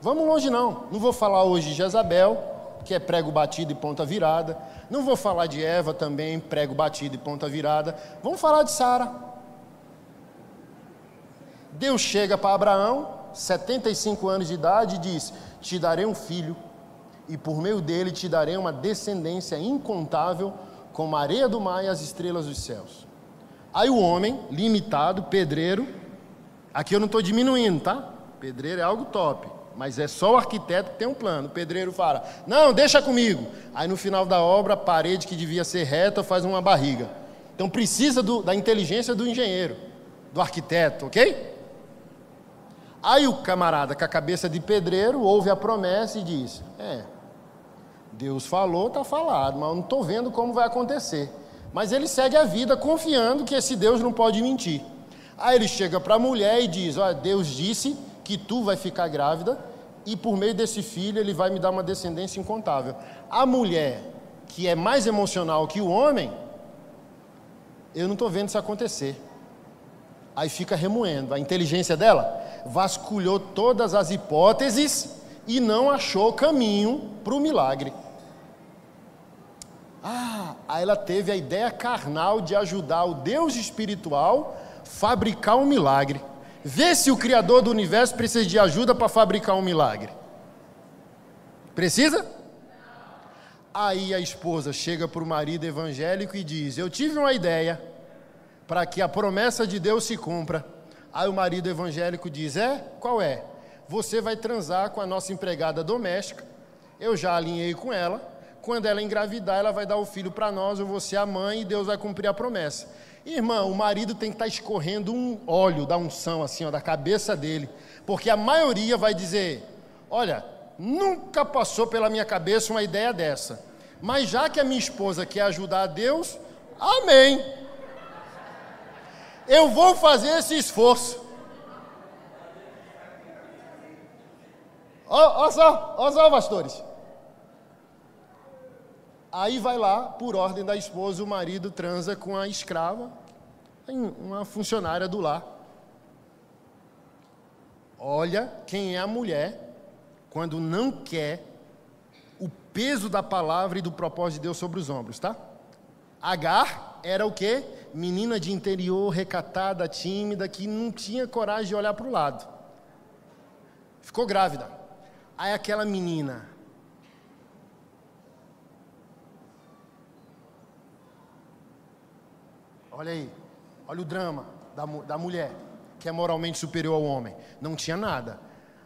[SPEAKER 1] vamos longe não vou falar hoje de Jezabel, que é prego batido e ponta virada, não vou falar de Eva também, prego batido e ponta virada, vamos falar de Sara. Deus chega para Abraão, 75 anos de idade, e diz, te darei um filho, e por meio dele te darei uma descendência incontável, como a areia do mar e as estrelas dos céus. Aí o homem, limitado, pedreiro, aqui eu não estou diminuindo, tá? Pedreiro é algo top, mas é só o arquiteto que tem um plano. O pedreiro fala, não, deixa comigo. Aí no final da obra, a parede que devia ser reta faz uma barriga. Então precisa da inteligência do engenheiro, do arquiteto, ok? Aí o camarada com a cabeça de pedreiro ouve a promessa e diz, Deus falou, está falado, mas eu não estou vendo como vai acontecer. Mas ele segue a vida confiando que esse Deus não pode mentir. Aí ele chega para a mulher e diz, olha, Deus disse que tu vai ficar grávida e por meio desse filho ele vai me dar uma descendência incontável. A mulher, que é mais emocional que o homem, eu não estou vendo isso acontecer. Aí fica remoendo. A inteligência dela vasculhou todas as hipóteses e não achou caminho para o milagre. Aí ela teve a ideia carnal de ajudar o Deus espiritual a fabricar um milagre. Vê se o Criador do universo precisa de ajuda para fabricar um milagre. Precisa? Aí a esposa chega para o marido evangélico e diz, eu tive uma ideia para que a promessa de Deus se cumpra. Aí o marido evangélico diz, qual é? Você vai transar com a nossa empregada doméstica, eu já alinhei com ela, quando ela engravidar, ela vai dar o filho para nós, eu vou ser a mãe e Deus vai cumprir a promessa. Irmão, o marido tem que estar escorrendo um óleo da unção, assim, ó, da cabeça dele, porque a maioria vai dizer, olha, nunca passou pela minha cabeça uma ideia dessa, mas já que a minha esposa quer ajudar a Deus, amém. Eu vou fazer esse esforço. Ó só, pastores. Aí vai lá, por ordem da esposa, o marido transa com a escrava, uma funcionária do lar. Olha quem é a mulher quando não quer o peso da palavra e do propósito de Deus sobre os ombros, tá? Agar era o quê? Menina de interior, recatada, tímida, que não tinha coragem de olhar para o lado. Ficou grávida. Aí aquela menina, olha aí, olha o drama da mulher, que é moralmente superior ao homem. Não tinha nada.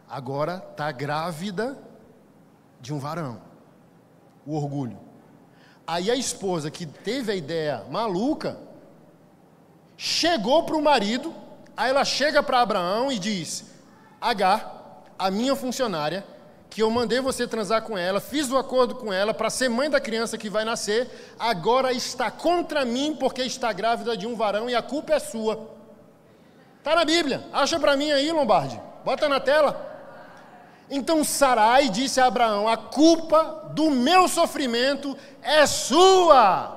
[SPEAKER 1] Agora está grávida de um varão. O orgulho. Aí a esposa, que teve a ideia maluca, chegou para o marido, aí ela chega para Abraão e diz, Agar, a minha funcionária, que eu mandei você transar com ela, fiz o acordo com ela para ser mãe da criança que vai nascer, agora está contra mim porque está grávida de um varão e a culpa é sua. Está na Bíblia, acha para mim aí, Lombardi, bota na tela. Então Sarai disse a Abraão, a culpa do meu sofrimento é sua.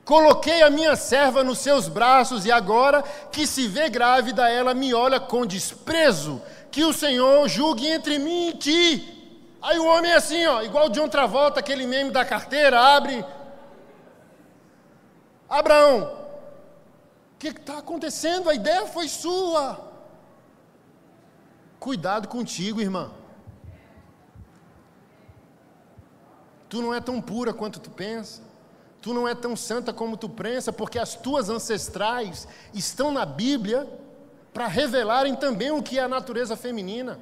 [SPEAKER 1] Coloquei a minha serva nos seus braços e agora que se vê grávida, ela me olha com desprezo. Que o Senhor julgue entre mim e ti. Aí o homem é assim, ó, igual John Travolta, aquele meme da carteira, abre. Abraão, o que está acontecendo? A ideia foi sua. Cuidado contigo, irmã. Tu não é tão pura quanto tu pensa. Tu não é tão santa como tu pensa, porque as tuas ancestrais estão na Bíblia para revelarem também o que é a natureza feminina.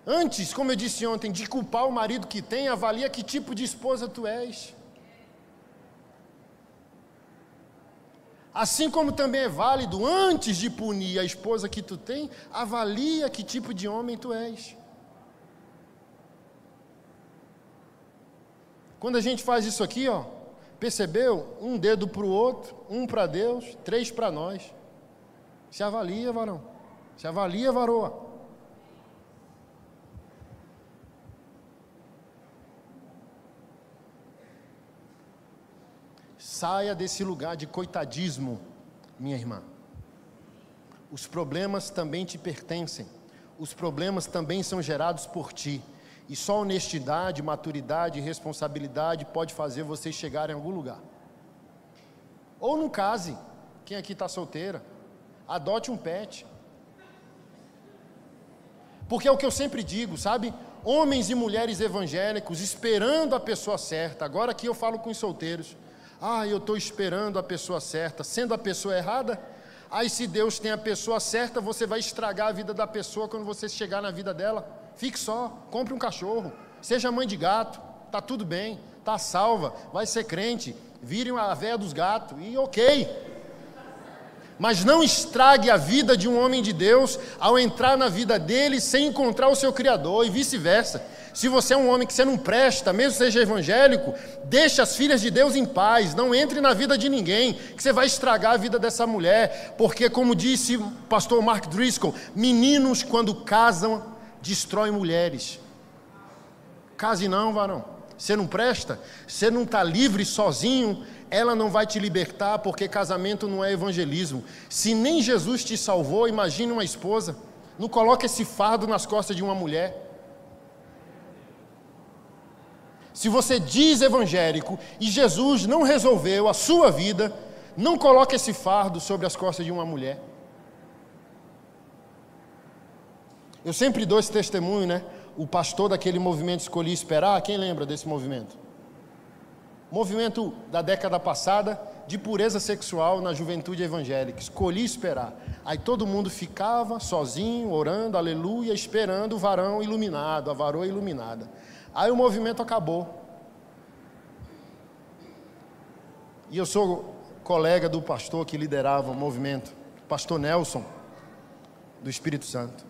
[SPEAKER 1] Antes, como eu disse ontem, de culpar o marido que tem, avalia que tipo de esposa tu és. Assim como também é válido, antes de punir a esposa que tu tem, avalia que tipo de homem tu és. Quando a gente faz isso aqui, ó, percebeu? Um dedo para o outro, um para Deus, 3 para nós. Se avalia, varão. Se avalia, varoa. Saia desse lugar de coitadismo, minha irmã. Os problemas também te pertencem. Os problemas também são gerados por ti. E só honestidade, maturidade e responsabilidade pode fazer vocês chegarem em algum lugar. Ou não case. Quem aqui está solteira? Adote um pet. Porque é o que eu sempre digo, sabe? Homens e mulheres evangélicos esperando a pessoa certa. Agora aqui eu falo com os solteiros. Eu estou esperando a pessoa certa, sendo a pessoa errada. Aí se Deus tem a pessoa certa, você vai estragar a vida da pessoa quando você chegar na vida dela. Fique só, compre um cachorro, seja mãe de gato, tá tudo bem, tá salva, vai ser crente, vire a véia dos gatos e ok. Mas não estrague a vida de um homem de Deus ao entrar na vida dele sem encontrar o seu Criador e vice-versa. Se você é um homem que você não presta, mesmo seja evangélico, deixe as filhas de Deus em paz, não entre na vida de ninguém, que você vai estragar a vida dessa mulher, porque como disse o pastor Mark Driscoll, meninos quando casam, destroem mulheres. Case não, varão, você não presta, você não está livre sozinho, ela não vai te libertar, porque casamento não é evangelismo. Se nem Jesus te salvou, imagine uma esposa, não coloque esse fardo nas costas de uma mulher. Se você diz evangélico e Jesus não resolveu a sua vida, não coloque esse fardo sobre as costas de uma mulher. Eu sempre dou esse testemunho, né? O pastor daquele movimento Escolhi Esperar, quem lembra desse movimento? Movimento da década passada de pureza sexual na juventude evangélica. Escolhi esperar. Aí todo mundo ficava sozinho, orando, aleluia, esperando o varão iluminado, a varoa iluminada. Aí o movimento acabou. E eu sou colega do pastor que liderava o movimento, pastor Nelson, do Espírito Santo.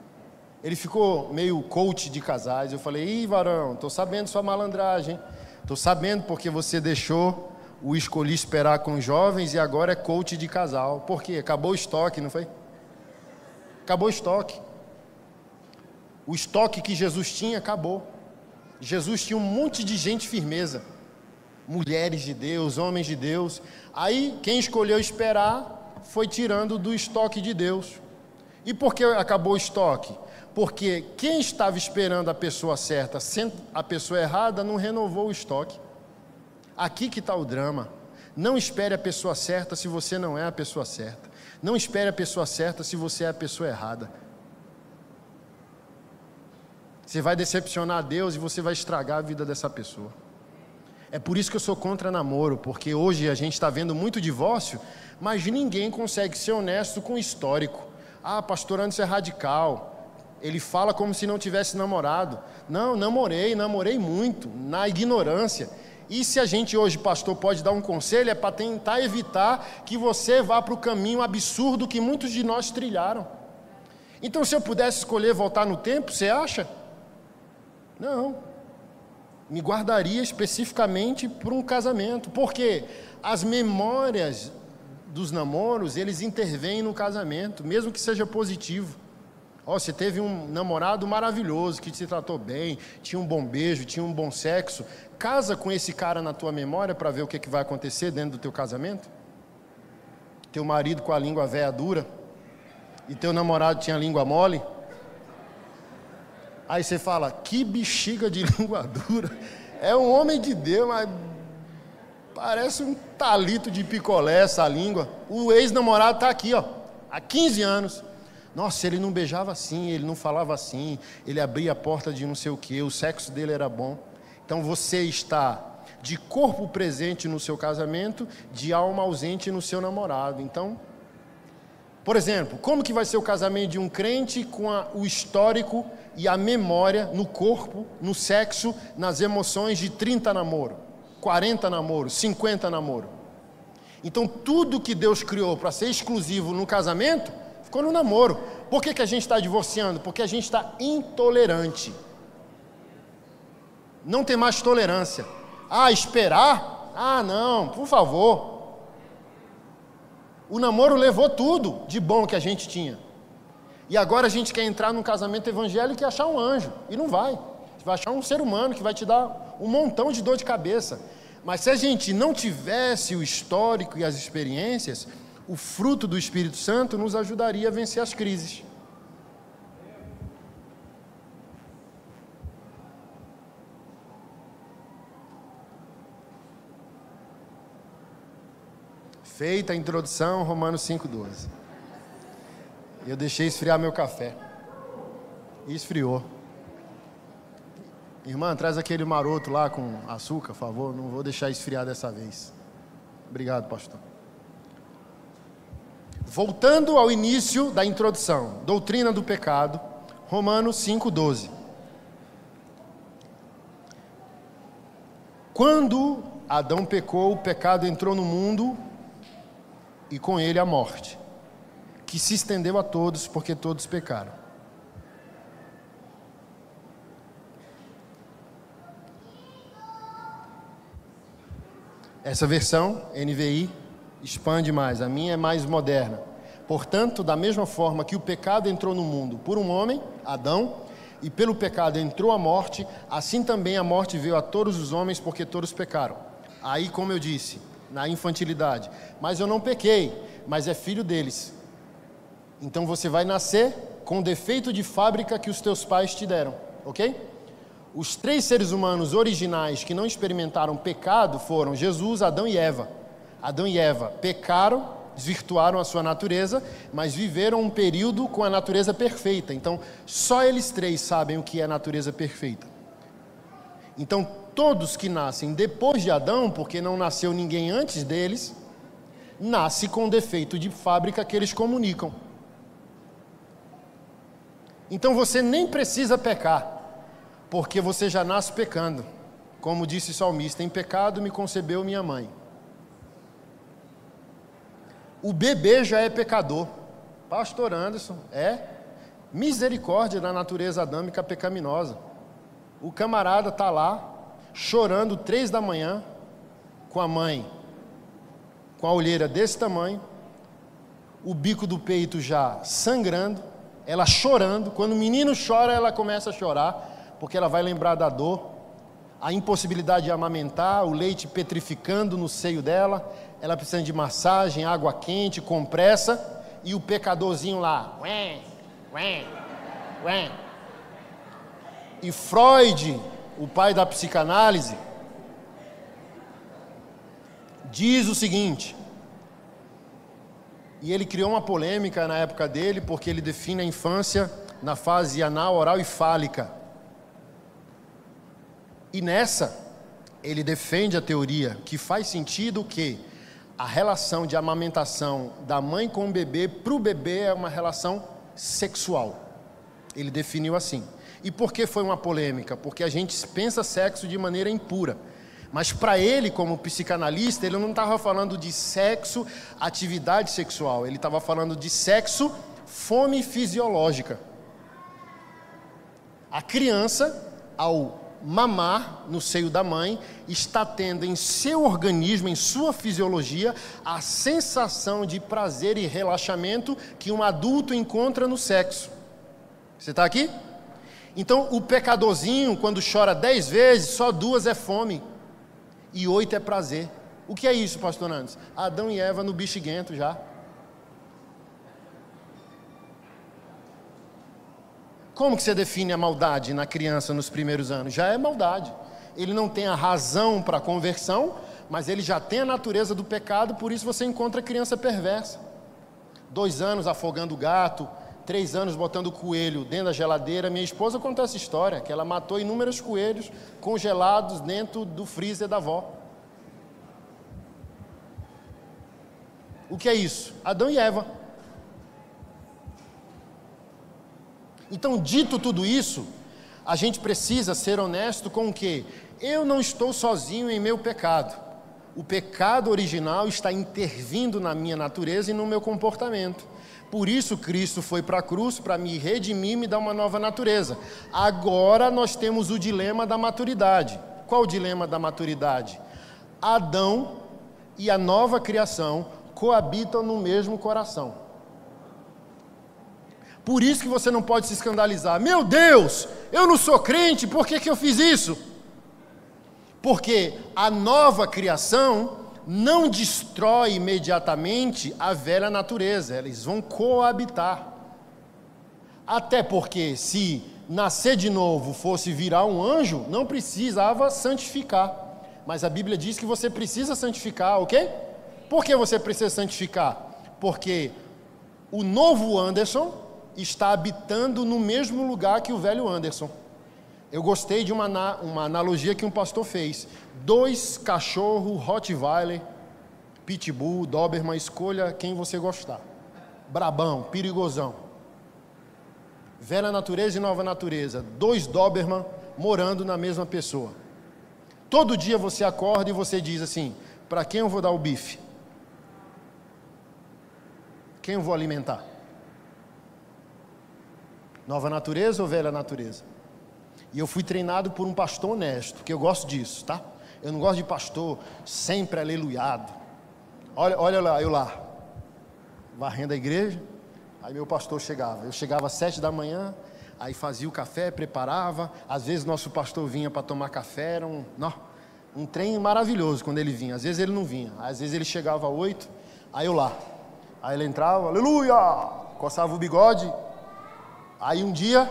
[SPEAKER 1] Ele ficou meio coach de casais. Eu falei, varão, estou sabendo sua malandragem. Estou sabendo porque você deixou o Escolhi Esperar com os jovens e agora é coach de casal. Por quê? Acabou o estoque, não foi? Acabou o estoque. O estoque que Jesus tinha acabou. Jesus tinha um monte de gente firmeza. Mulheres de Deus, homens de Deus. Aí, quem escolheu esperar foi tirando do estoque de Deus. E por que acabou o estoque? Porque quem estava esperando a pessoa certa, sendo a pessoa errada, não renovou o estoque. Aqui que está o drama. Não espere a pessoa certa se você não é a pessoa certa. Não espere a pessoa certa se você é a pessoa errada. Você vai decepcionar a Deus e você vai estragar a vida dessa pessoa. É por isso que eu sou contra namoro, porque hoje a gente está vendo muito divórcio, mas ninguém consegue ser honesto com o histórico. Pastor Anderson é radical. Ele fala como se não tivesse namorado. Não, namorei muito, na ignorância. E se a gente hoje, pastor, pode dar um conselho, é para tentar evitar que você vá para o caminho absurdo que muitos de nós trilharam. Então, se eu pudesse escolher voltar no tempo, você acha? Não. Me guardaria especificamente para um casamento. Porque as memórias dos namoros, eles intervêm no casamento, mesmo que seja positivo. Você teve um namorado maravilhoso, que te tratou bem, tinha um bom beijo, tinha um bom sexo. Casa com esse cara na tua memória para ver o que vai acontecer dentro do teu casamento. Teu marido com a língua véia dura e teu namorado tinha a língua mole. Aí você fala, que bexiga de língua dura. É um homem de Deus, mas parece um talito de picolé essa língua. O ex-namorado está aqui, há 15 anos. Nossa, ele não beijava assim, ele não falava assim, ele abria a porta de não sei o quê, o sexo dele era bom. Então você está de corpo presente no seu casamento, de alma ausente no seu namorado. Então, por exemplo, como que vai ser o casamento de um crente com o histórico e a memória no corpo, no sexo, nas emoções de 30 namoro, 40 namoro, 50 namoro? Então tudo que Deus criou para ser exclusivo no casamento, ficou no namoro. Por que a gente está divorciando? Porque a gente está intolerante. Não tem mais tolerância. Esperar? Não, por favor. O namoro levou tudo de bom que a gente tinha. E agora a gente quer entrar num casamento evangélico e achar um anjo. E não vai. Você vai achar um ser humano que vai te dar um montão de dor de cabeça. Mas se a gente não tivesse o histórico e as experiências, o fruto do Espírito Santo nos ajudaria a vencer as crises. Feita a introdução, Romanos 5,12. Eu deixei esfriar meu café. E esfriou. Irmã, traz aquele maroto lá com açúcar, por favor. Não vou deixar esfriar dessa vez. Obrigado, pastor. Voltando ao início da introdução, doutrina do pecado, Romanos 5,12. Quando Adão pecou, o pecado entrou no mundo e com ele a morte, que se estendeu a todos, porque todos pecaram. Essa versão, NVI, expande mais, a minha é mais moderna. Portanto, da mesma forma que o pecado entrou no mundo por um homem, Adão, e pelo pecado entrou a morte, assim também a morte veio a todos os homens, porque todos pecaram. Aí, como eu disse, na infantilidade, mas eu não pequei, mas é filho deles. Então você vai nascer com o defeito de fábrica que os teus pais te deram, ok? Os 3 seres humanos originais que não experimentaram pecado foram Jesus, Adão e Eva. Adão e Eva pecaram, desvirtuaram a sua natureza, mas viveram um período com a natureza perfeita. Então, só eles 3 sabem o que é a natureza perfeita. Então, todos que nascem depois de Adão, porque não nasceu ninguém antes deles, nasce com defeito de fábrica que eles comunicam. Então, você nem precisa pecar, porque você já nasce pecando. Como disse o salmista, em pecado me concebeu minha mãe. O bebê já é pecador. Pastor Anderson, misericórdia da natureza adâmica pecaminosa. O camarada está lá, chorando 3 da manhã, com a mãe, com a olheira desse tamanho, o bico do peito já sangrando, ela chorando. Quando o menino chora, ela começa a chorar, porque ela vai lembrar da dor, a impossibilidade de amamentar, o leite petrificando no seio dela, ela precisa de massagem, água quente, compressa, e o pecadorzinho lá. E Freud, o pai da psicanálise, diz o seguinte, e ele criou uma polêmica na época dele, porque ele define a infância na fase anal, oral e fálica. E nessa, ele defende a teoria que faz sentido que a relação de amamentação da mãe com o bebê, para o bebê, é uma relação sexual. Ele definiu assim. E por que foi uma polêmica? Porque a gente pensa sexo de maneira impura. Mas para ele, como psicanalista, ele não estava falando de sexo, atividade sexual. Ele estava falando de sexo, fome fisiológica. A criança, ao mamar no seio da mãe, está tendo em seu organismo, em sua fisiologia, a sensação de prazer e relaxamento que um adulto encontra no sexo. Você está aqui? Então, o pecadorzinho, quando chora 10 vezes, só 2 é fome e 8 é prazer. O que é isso, pastor Nandes? Adão e Eva no bexiguento já. Como que você define a maldade na criança nos primeiros anos? Já é maldade. Ele não tem a razão para a conversão, mas ele já tem a natureza do pecado, por isso você encontra criança perversa. 2 anos afogando o gato, 3 anos botando o coelho dentro da geladeira. Minha esposa conta essa história, que ela matou inúmeros coelhos congelados dentro do freezer da avó. O que é isso? Adão e Eva. Então, dito tudo isso, a gente precisa ser honesto com o quê? Eu não estou sozinho em meu pecado. O pecado original está intervindo na minha natureza e no meu comportamento. Por isso Cristo foi para a cruz, para me redimir e me dar uma nova natureza. Agora nós temos o dilema da maturidade. Qual o dilema da maturidade? Adão e a nova criação coabitam no mesmo coração. Por isso que você não pode se escandalizar. Meu Deus, eu não sou crente, por que eu fiz isso? Porque a nova criação não destrói imediatamente a velha natureza, eles vão coabitar. Até porque se nascer de novo fosse virar um anjo, não precisava santificar. Mas a Bíblia diz que você precisa santificar, ok? Por que você precisa santificar? Porque o novo Anderson está habitando no mesmo lugar que o velho Anderson. Eu gostei de uma analogia que um pastor fez. 2 cachorros, Rottweiler, Pitbull, Doberman, escolha quem você gostar. Brabão, perigosão. Velha natureza e nova natureza. 2 Doberman morando na mesma pessoa. Todo dia você acorda e você diz assim, para quem eu vou dar o bife? Quem eu vou alimentar? Nova natureza ou velha natureza? E eu fui treinado por um pastor honesto, porque eu gosto disso, tá? Eu não gosto de pastor sempre aleluiado. Olha lá, eu lá, varrendo a igreja, aí meu pastor chegava. Eu chegava às 7 da manhã, aí fazia o café, preparava. Às vezes nosso pastor vinha para tomar café, era um trem maravilhoso quando ele vinha. Às vezes ele não vinha, às vezes ele chegava às 8, aí eu lá. Aí ele entrava, aleluia, coçava o bigode. Aí um dia...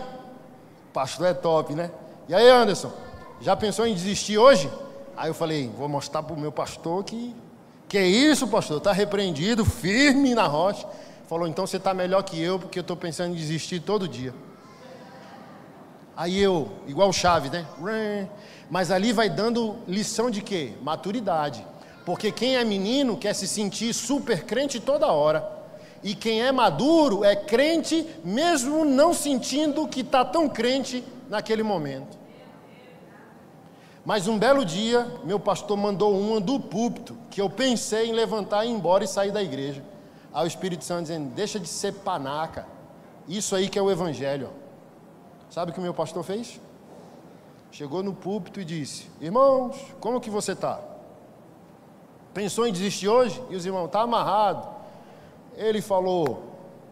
[SPEAKER 1] Pastor é top, né? E aí, Anderson, já pensou em desistir hoje? Aí eu falei, vou mostrar para o meu pastor que é isso, pastor? Está repreendido, firme na rocha. Falou, então você está melhor que eu, porque eu estou pensando em desistir todo dia. Aí eu, igual o Chaves, né? Mas ali vai dando lição de quê? Maturidade. Porque quem é menino quer se sentir super crente toda hora. E quem é maduro é crente, mesmo não sentindo que está tão crente naquele momento. Mas um belo dia, meu pastor mandou uma do púlpito, que eu pensei em levantar, ir embora e sair da igreja. Aí o Espírito Santo dizendo, deixa de ser panaca, isso aí que é o evangelho. Sabe o que o meu pastor fez? Chegou no púlpito e disse, irmãos, como que você está? Pensou em desistir hoje? E os irmãos, está amarrado. Ele falou,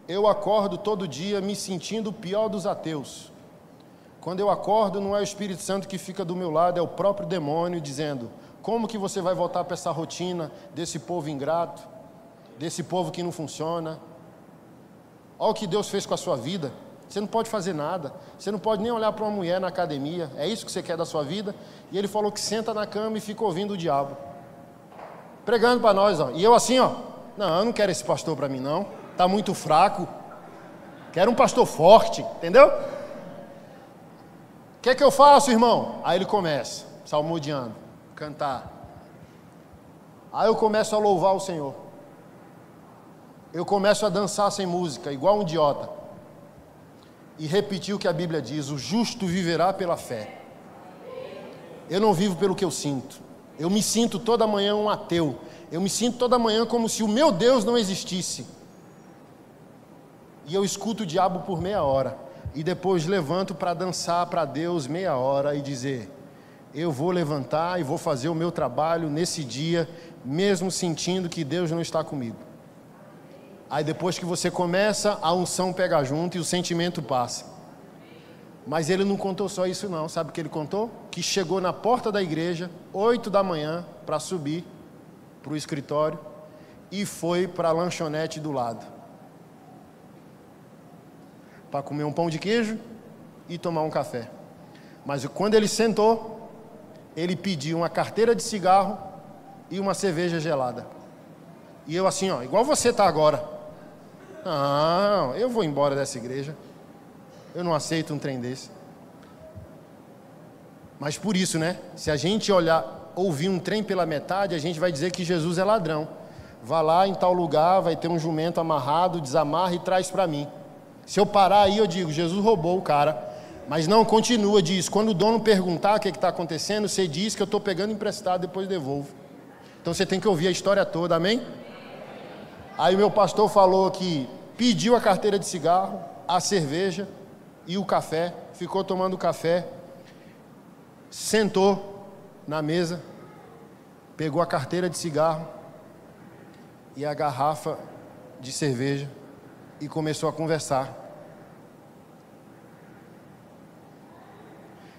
[SPEAKER 1] eu acordo todo dia me sentindo o pior dos ateus. Quando eu acordo, não é o Espírito Santo que fica do meu lado, é o próprio demônio dizendo, como que você vai voltar para essa rotina desse povo ingrato, desse povo que não funciona? Olha o que Deus fez com a sua vida. Você não pode fazer nada, você não pode nem olhar para uma mulher na academia, é isso que você quer da sua vida? E ele falou que senta na cama e fica ouvindo o diabo. Pregando para nós, ó. E eu assim, ó. Não, eu não quero esse pastor para mim não, está muito fraco, quero um pastor forte, entendeu? O que eu faço, irmão? Aí ele começa, salmodiando, cantar. Aí eu começo a louvar o Senhor, eu começo a dançar sem música, igual um idiota, e repetir o que a Bíblia diz, o justo viverá pela fé. Eu não vivo pelo que eu sinto, eu me sinto toda manhã um ateu. Eu me sinto toda manhã como se o meu Deus não existisse. E eu escuto o diabo por meia hora. E depois levanto para dançar para Deus meia hora e dizer, eu vou levantar e vou fazer o meu trabalho nesse dia, mesmo sentindo que Deus não está comigo. Aí depois que você começa, a unção pega junto e o sentimento passa. Mas ele não contou só isso não. Sabe o que ele contou? Que chegou na porta da igreja, 8 da manhã, para subir para o escritório e foi para a lanchonete do lado para comer um pão de queijo e tomar um café. Mas quando ele sentou, ele pediu uma carteira de cigarro e uma cerveja gelada. E eu assim, ó, igual você está agora. Não, eu vou embora dessa igreja, eu não aceito um trem desse. Mas por isso, né, se a gente ouvir um trem pela metade, a gente vai dizer que Jesus é ladrão. Vá lá em tal lugar, vai ter um jumento amarrado, desamarra e traz para mim. Se eu parar aí, eu digo, Jesus roubou o cara. Mas não, continua, diz, quando o dono perguntar o que está acontecendo, você diz que eu estou pegando emprestado, depois devolvo. Então você tem que ouvir a história toda, amém? Aí o meu pastor falou que pediu a carteira de cigarro, a cerveja e o café, ficou tomando café, sentou na mesa, pegou a carteira de cigarro e a garrafa de cerveja e começou a conversar.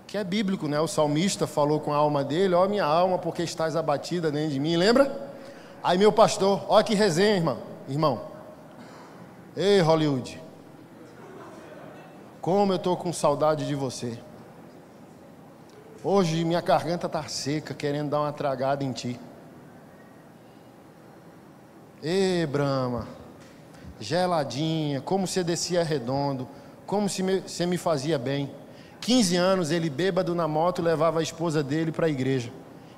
[SPEAKER 1] Que é bíblico, né? O salmista falou com a alma dele: ó minha alma, porque estás abatida dentro de mim, lembra? Aí meu pastor, ó que resenha, irmão. Ei, Hollywood, como eu estou com saudade de você. Hoje minha garganta está seca, querendo dar uma tragada em ti. Ei, Brahma, geladinha, como você descia redondo, como você me fazia bem. 15 anos ele bêbado na moto levava a esposa dele para a igreja.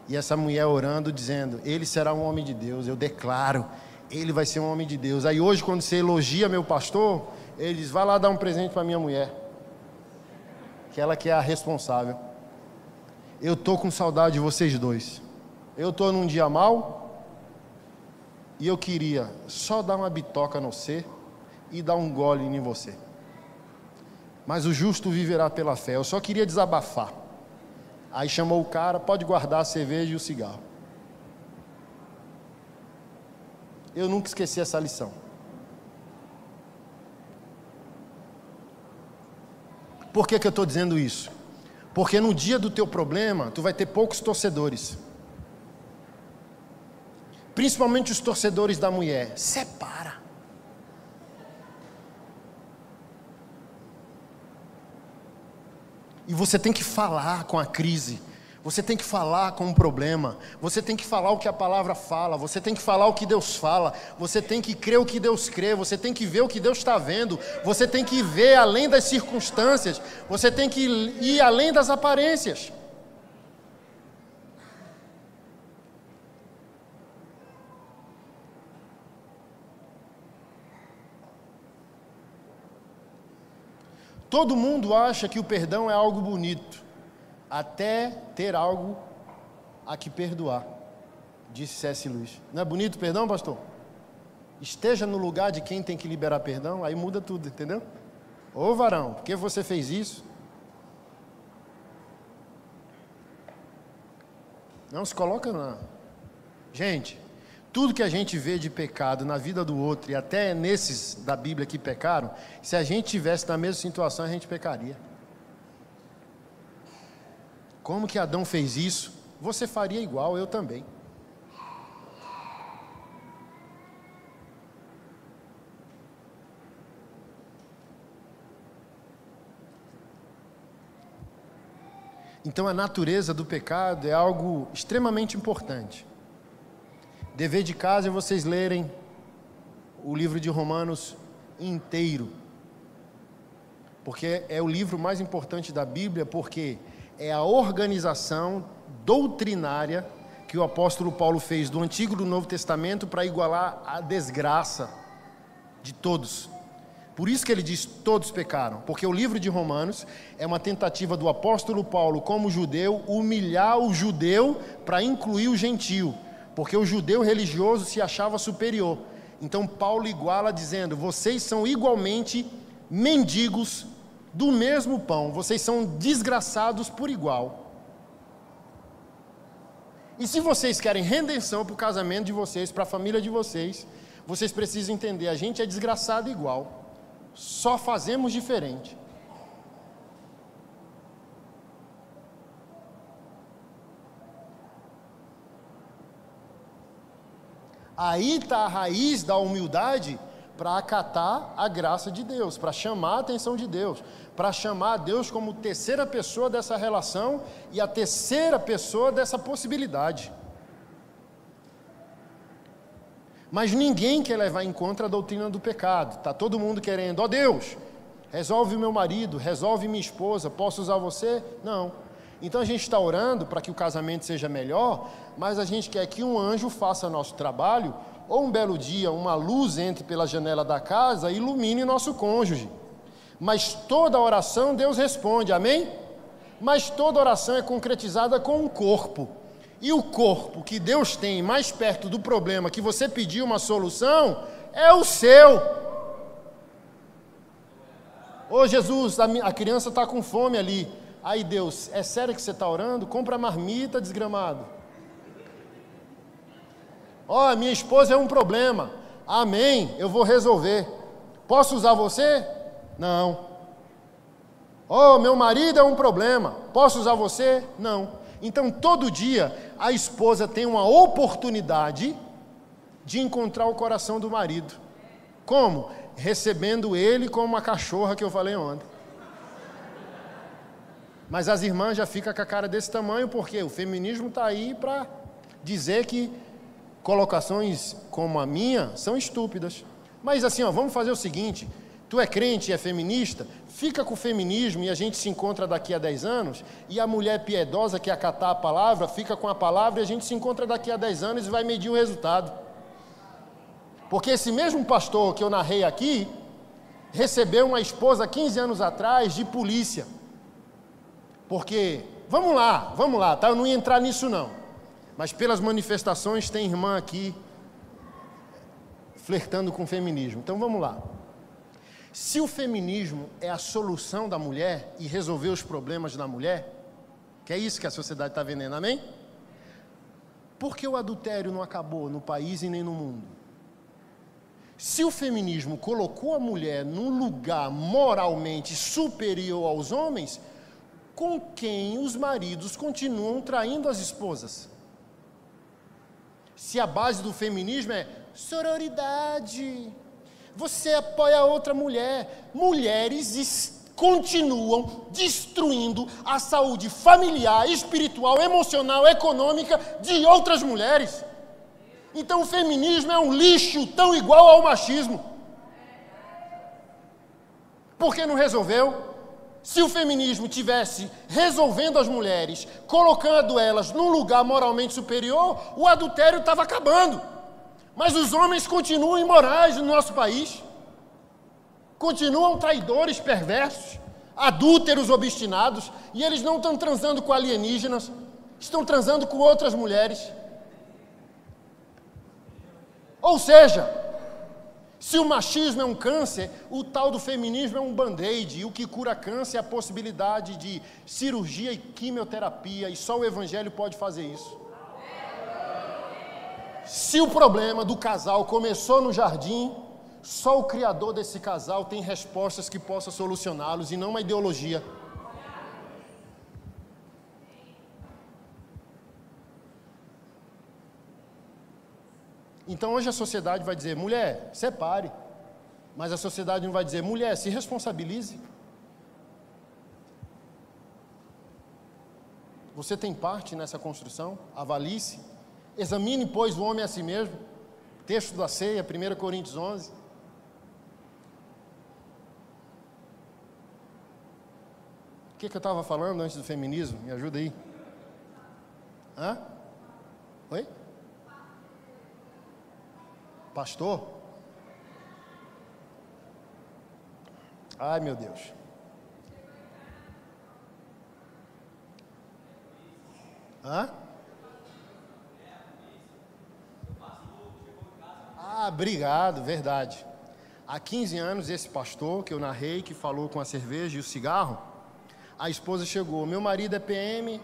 [SPEAKER 1] E essa mulher orando, dizendo: ele será um homem de Deus, eu declaro, ele vai ser um homem de Deus. Aí hoje quando você elogia meu pastor, ele diz: vai lá dar um presente para minha mulher, que ela que é a responsável. Eu estou com saudade de vocês dois. Eu estou num dia mau e eu queria só dar uma bitoca no você e dar um gole em você. Mas o justo viverá pela fé. Eu só queria desabafar. Aí chamou o cara: pode guardar a cerveja e o cigarro. Eu nunca esqueci essa lição. Por que eu estou dizendo isso? Porque no dia do teu problema, tu vai ter poucos torcedores. Principalmente os torcedores da mulher. Separa. E você tem que falar com a crise, você tem que falar com o problema, você tem que falar o que a palavra fala, você tem que falar o que Deus fala, você tem que crer o que Deus crê, você tem que ver o que Deus está vendo, você tem que ver além das circunstâncias, você tem que ir além das aparências. Todo mundo acha que o perdão é algo bonito, até ter algo a que perdoar, disse C.S. Lewis. Não é bonito o perdão, pastor? Esteja no lugar de quem tem que liberar perdão, aí muda tudo, entendeu? Ô varão, por que você fez isso? Não se coloca na... Gente, tudo que a gente vê de pecado na vida do outro, e até nesses da Bíblia que pecaram, se a gente tivesse na mesma situação, a gente pecaria. Como que Adão fez isso? Você faria igual, eu também. Então a natureza do pecado é algo extremamente importante. Dever de casa é vocês lerem o livro de Romanos inteiro. Porque é o livro mais importante da Bíblia, porque é a organização doutrinária que o apóstolo Paulo fez do Antigo e do Novo Testamento para igualar a desgraça de todos. Por isso que ele diz: todos pecaram, porque o livro de Romanos é uma tentativa do apóstolo Paulo, como judeu, humilhar o judeu para incluir o gentio. Porque o judeu religioso se achava superior. Então Paulo iguala dizendo: vocês são igualmente mendigos do mesmo pão. Vocês são desgraçados por igual. E se vocês querem redenção para o casamento de vocês, para a família de vocês, vocês precisam entender: a gente é desgraçado igual. Só fazemos diferente. Aí está a raiz da humildade para acatar a graça de Deus, para chamar a atenção de Deus, para chamar a Deus como terceira pessoa dessa relação e a terceira pessoa dessa possibilidade. Mas ninguém quer levar em conta a doutrina do pecado. Está todo mundo querendo: ó Deus, resolve o meu marido, resolve minha esposa, posso usar você? Não. Então a gente está orando para que o casamento seja melhor, mas a gente quer que um anjo faça nosso trabalho, ou um belo dia uma luz entre pela janela da casa e ilumine nosso cônjuge. Mas toda oração Deus responde, amém? Mas toda oração é concretizada com um corpo. E o corpo que Deus tem mais perto do problema que você pediu uma solução é o seu. Ô Jesus, a criança está com fome ali. Aí Deus, é sério que você está orando? Compra marmita, desgramado. Ó, minha esposa é um problema. Amém, eu vou resolver. Posso usar você? Não. Ó, meu marido é um problema. Posso usar você? Não. Então, todo dia, a esposa tem uma oportunidade de encontrar o coração do marido. Como? Recebendo ele como uma cachorra que eu falei ontem. Mas as irmãs já ficam com a cara desse tamanho, porque o feminismo está aí para dizer que colocações como a minha são estúpidas. Mas assim, ó, vamos fazer o seguinte: tu é crente e é feminista, fica com o feminismo e a gente se encontra daqui a 10 anos, e a mulher piedosa que acatar a palavra, fica com a palavra e a gente se encontra daqui a 10 anos e vai medir o resultado. Porque esse mesmo pastor que eu narrei aqui, recebeu uma esposa 15 anos atrás de polícia. Porque, vamos lá, tá? Eu não ia entrar nisso não. Mas pelas manifestações tem irmã aqui flertando com o feminismo. Então vamos lá. Se o feminismo é a solução da mulher e resolver os problemas da mulher, que é isso que a sociedade está vendendo, amém? Por que o adultério não acabou no país e nem no mundo? Se o feminismo colocou a mulher num lugar moralmente superior aos homens, com quem os maridos continuam traindo as esposas? Se a base do feminismo é sororidade, você apoia outra mulher, mulheres continuam destruindo a saúde familiar, espiritual, emocional, econômica de outras mulheres. Então o feminismo é um lixo tão igual ao machismo. Por que não resolveu? Se o feminismo tivesse resolvendo as mulheres, colocando elas num lugar moralmente superior, o adultério estava acabando. Mas os homens continuam imorais no nosso país, continuam traidores, perversos, adúlteros, obstinados, e eles não estão transando com alienígenas, estão transando com outras mulheres. Ou seja, se o machismo é um câncer, o tal do feminismo é um band-aid, e o que cura câncer é a possibilidade de cirurgia e quimioterapia, e só o evangelho pode fazer isso. Se o problema do casal começou no jardim, só o criador desse casal tem respostas que possa solucioná-los, e não uma ideologia. Então hoje a sociedade vai dizer, mulher, separe. Mas a sociedade não vai dizer, mulher, se responsabilize. Você tem parte nessa construção? Avalie-se. Examine, pois, o homem a si mesmo. Texto da ceia, 1 Coríntios 11. O que eu estava falando antes do feminismo? Me ajuda aí. Hã? Oi? Pastor? Ai, meu Deus. Hã? Ah, obrigado, verdade. Há 15 anos, esse pastor que eu narrei, que falou com a cerveja e o cigarro, a esposa chegou, meu marido é PM,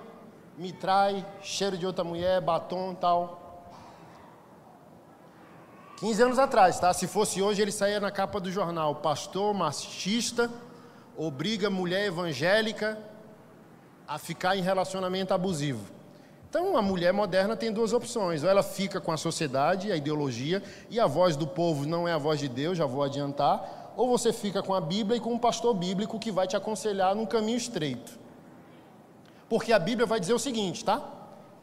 [SPEAKER 1] me trai, cheiro de outra mulher, batom e tal. 15 anos atrás, tá? Se fosse hoje, ele saía na capa do jornal. Pastor machista obriga mulher evangélica a ficar em relacionamento abusivo. Então, a mulher moderna tem duas opções. Ou ela fica com a sociedade, a ideologia, e a voz do povo não é a voz de Deus, já vou adiantar. Ou você fica com a Bíblia e com um pastor bíblico que vai te aconselhar num caminho estreito. Porque a Bíblia vai dizer o seguinte, tá?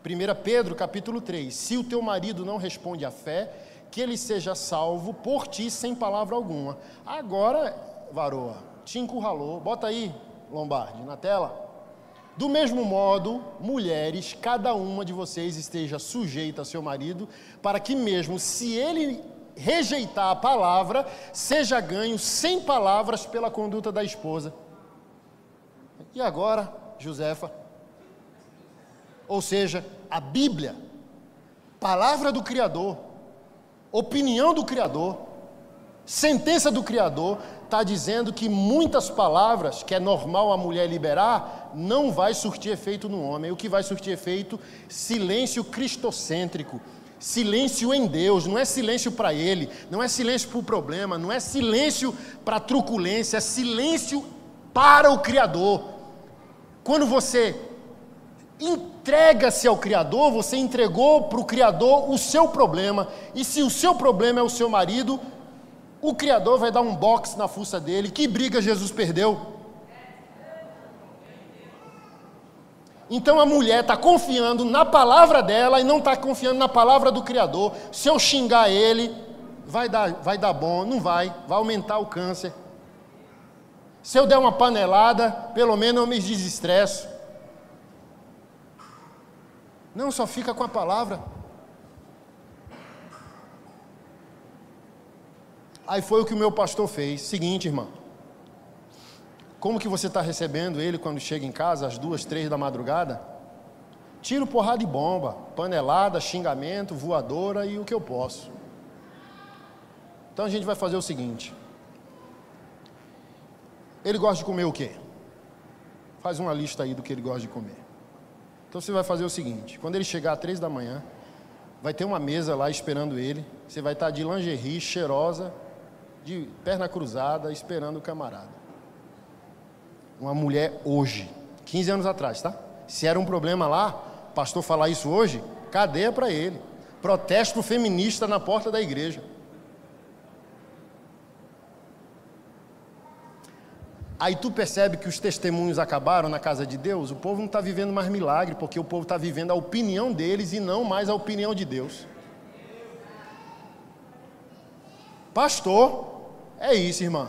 [SPEAKER 1] 1 Pedro, capítulo 3. Se o teu marido não responde à fé, que ele seja salvo por ti sem palavra alguma. Agora, varoa, te encurralou. Bota aí, Lombardi, na tela. Do mesmo modo, mulheres, cada uma de vocês esteja sujeita a seu marido, para que mesmo se ele rejeitar a palavra, seja ganho sem palavras pela conduta da esposa. E agora, Josefa? Ou seja, a Bíblia, palavra do Criador, opinião do Criador, sentença do Criador, está dizendo que muitas palavras, que é normal a mulher liberar, não vai surtir efeito no homem. O que vai surtir efeito? Silêncio cristocêntrico, silêncio em Deus. Não é silêncio para ele, não é silêncio para o problema, não é silêncio para a truculência, é silêncio para o Criador. Quando você entrega-se ao Criador, você entregou para o Criador o seu problema. E se o seu problema é o seu marido, o Criador vai dar um boxe na fuça dele. Que briga Jesus perdeu? Então a mulher está confiando na palavra dela e não está confiando na palavra do Criador. Se eu xingar ele, vai dar bom. Não vai aumentar o câncer. Se eu der uma panelada, pelo menos eu me desestresso. Não, só fica com a palavra. Aí foi o que o meu pastor fez. Seguinte, irmã. Como que você está recebendo ele quando chega em casa, às 2, 3 da madrugada? Tiro, porrada e bomba. Panelada, xingamento, voadora e o que eu posso. Então a gente vai fazer o seguinte. Ele gosta de comer o quê? Faz uma lista aí do que ele gosta de comer. Então você vai fazer o seguinte. Quando ele chegar às 3 da manhã, vai ter uma mesa lá esperando ele. Você vai estar de lingerie, cheirosa, de perna cruzada, esperando o camarada. Uma mulher hoje, 15 anos atrás, tá? Se era um problema lá, pastor falar isso hoje, cadeia para ele. Protesto feminista na porta da igreja. Aí tu percebe que os testemunhos acabaram na casa de Deus. O povo não está vivendo mais milagre, porque o povo está vivendo a opinião deles e não mais a opinião de Deus. Pastor, é isso, irmã.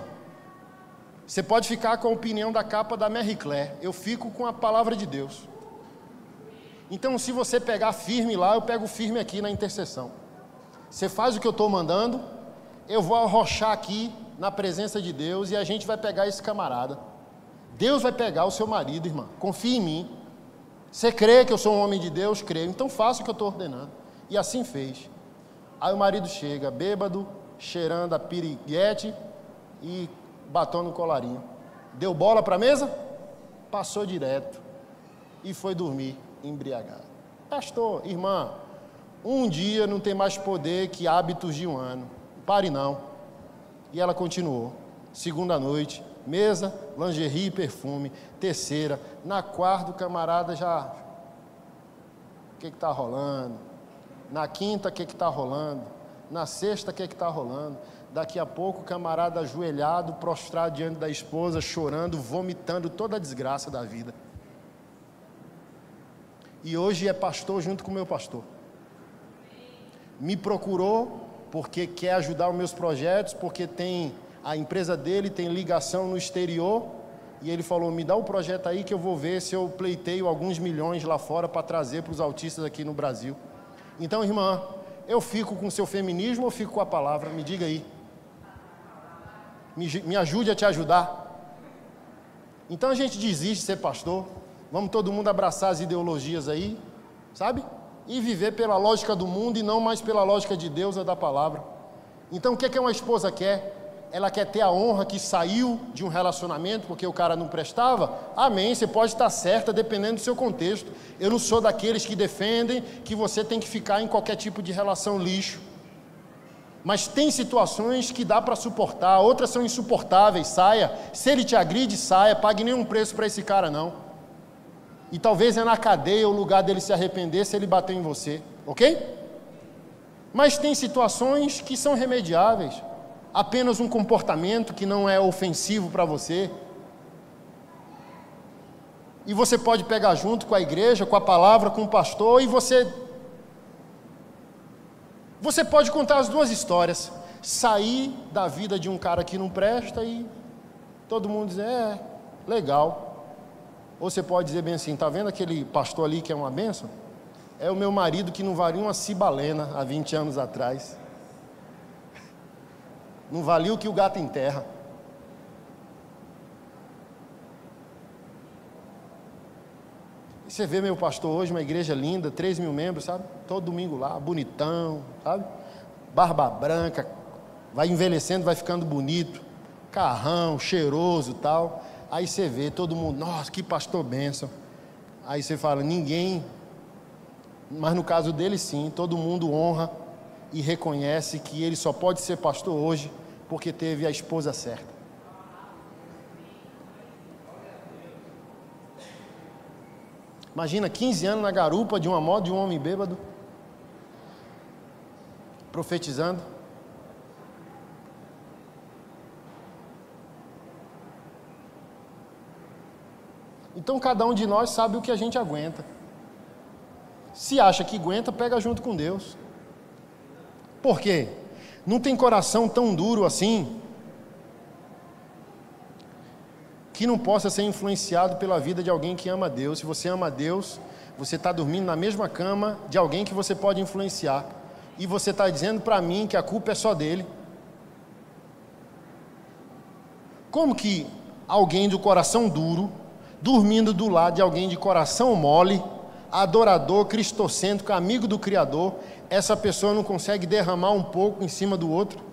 [SPEAKER 1] Você pode ficar com a opinião da capa da Marie Claire. Eu fico com a palavra de Deus. Então, se você pegar firme lá, eu pego firme aqui na intercessão. Você faz o que eu estou mandando, eu vou arrochar aqui na presença de Deus e a gente vai pegar esse camarada. Deus vai pegar o seu marido, irmã. Confie em mim. Você crê que eu sou um homem de Deus? Creio. Então faça o que eu estou ordenando. E assim fez. Aí o marido chega, bêbado, cheirando a piriguete e batom no colarinho. Deu bola para a mesa? Passou direto. E foi dormir embriagado. Pastor, irmã, um dia não tem mais poder que hábitos de um ano. Pare não. E ela continuou. Segunda noite, mesa, lingerie e perfume. Terceira, na quarta o camarada já... O que está rolando? Na quinta, o que está rolando? Na sexta, o que está rolando? Daqui a pouco o camarada ajoelhado, prostrado diante da esposa, chorando, vomitando toda a desgraça da vida. E hoje é pastor junto com o meu pastor. Me procurou porque quer ajudar os meus projetos, porque a empresa dele tem ligação no exterior, e ele falou, me dá o projeto aí que eu vou ver se eu pleiteio alguns milhões lá fora para trazer para os autistas aqui no Brasil. Então, irmã, eu fico com o seu feminismo ou fico com a palavra? Me diga aí. Me ajude a te ajudar. Então a gente desiste de ser pastor, vamos todo mundo abraçar as ideologias aí, sabe? E viver pela lógica do mundo e não mais pela lógica de Deus ou da palavra. Então o que é que uma esposa quer? Ela quer ter a honra que saiu de um relacionamento porque o cara não prestava? Amém, você pode estar certa dependendo do seu contexto. Eu não sou daqueles que defendem que você tem que ficar em qualquer tipo de relação lixo. Mas tem situações que dá para suportar, outras são insuportáveis, saia. Se ele te agride, saia, pague nenhum preço para esse cara não. E talvez é na cadeia o lugar dele se arrepender se ele bater em você, ok? Mas tem situações que são remediáveis. Apenas um comportamento que não é ofensivo para você. E você pode pegar junto com a igreja, com a palavra, com o pastor, e você pode contar as duas histórias. Sair da vida de um cara que não presta e todo mundo dizer, legal. Ou você pode dizer bem assim, tá vendo aquele pastor ali que é uma bênção? É o meu marido que não valia uma cibalena há 20 anos atrás. Não valia o que o gato enterra. E você vê meu pastor hoje, uma igreja linda, 3.000 membros, sabe? Todo domingo lá, bonitão, sabe? Barba branca, vai envelhecendo, vai ficando bonito, carrão, cheiroso e tal. Aí você vê todo mundo, nossa, que pastor bênção. Aí você fala, ninguém, mas no caso dele sim, todo mundo honra e reconhece que ele só pode ser pastor hoje porque teve a esposa certa. Imagina 15 anos na garupa de uma moto de um homem bêbado, profetizando. Então cada um de nós sabe o que a gente aguenta. Se acha que aguenta, pega junto com Deus. Por quê? Não tem coração tão duro assim que não possa ser influenciado pela vida de alguém que ama a Deus. Se você ama a Deus, você está dormindo na mesma cama de alguém que você pode influenciar. E você está dizendo para mim que a culpa é só dele. Como que alguém do coração duro, dormindo do lado de alguém de coração mole, adorador, cristocêntrico, amigo do Criador, essa pessoa não consegue derramar um pouco em cima do outro?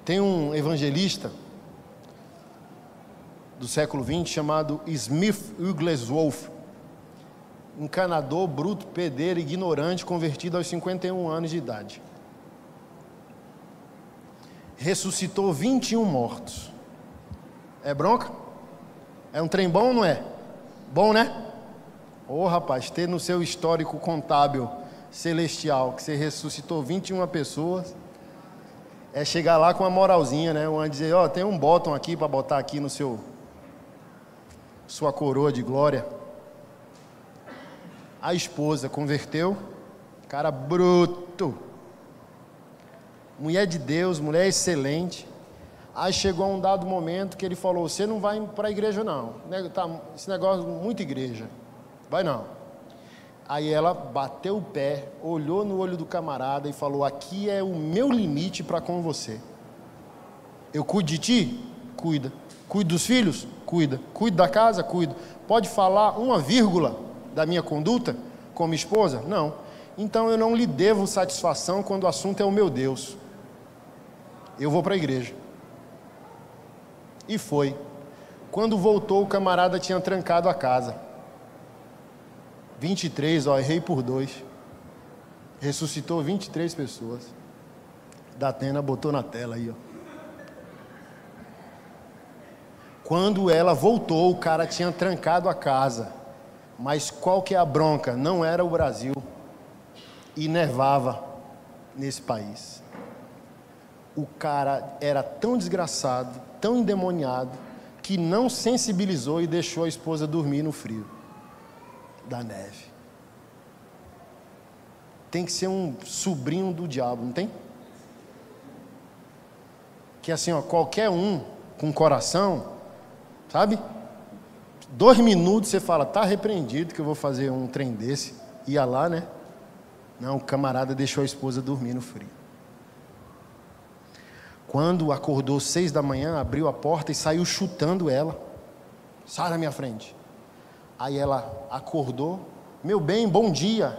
[SPEAKER 1] Tem um evangelista do século XX chamado Smith Wigglesworth, encanador, bruto, pedreiro, ignorante, convertido aos 51 anos de idade. Ressuscitou 21 mortos. É bronca? É um trem bom ou não é? Bom, né? Ô rapaz, ter no seu histórico contábil celestial que você ressuscitou 21 pessoas, é chegar lá com uma moralzinha, né? Uma dizer, ó, tem um botão aqui para botar aqui no sua coroa de glória. A esposa converteu, cara bruto, mulher de Deus, mulher excelente. Aí chegou a um dado momento que ele falou, você não vai para a igreja não, esse negócio muito igreja, vai não. Aí ela bateu o pé, olhou no olho do camarada e falou, aqui é o meu limite para com você. Eu cuido de ti? Cuida. Cuido dos filhos? Cuida. Cuido da casa? Cuido. Pode falar uma vírgula da minha conduta como esposa? Não. Então eu não lhe devo satisfação quando o assunto é o meu Deus. Eu vou para a igreja. E foi. Quando voltou, o camarada tinha trancado a casa. 23, ó, errei por 2. Ressuscitou 23 pessoas. Datena botou na tela aí, ó. Quando ela voltou, o cara tinha trancado a casa. Mas qual que é a bronca? Não era o Brasil. E nevava nesse país. O cara era tão desgraçado, tão endemoniado, que não sensibilizou e deixou a esposa dormir no frio da neve. Tem que ser um sobrinho do diabo, não tem? Que assim, ó, qualquer um com coração, sabe? 2 minutos você fala, tá repreendido que eu vou fazer um trem desse. Ia lá, né? Não, o camarada deixou a esposa dormir no frio. Quando acordou 6 da manhã, abriu a porta e saiu chutando ela. Sai da minha frente. Aí ela acordou, meu bem, bom dia,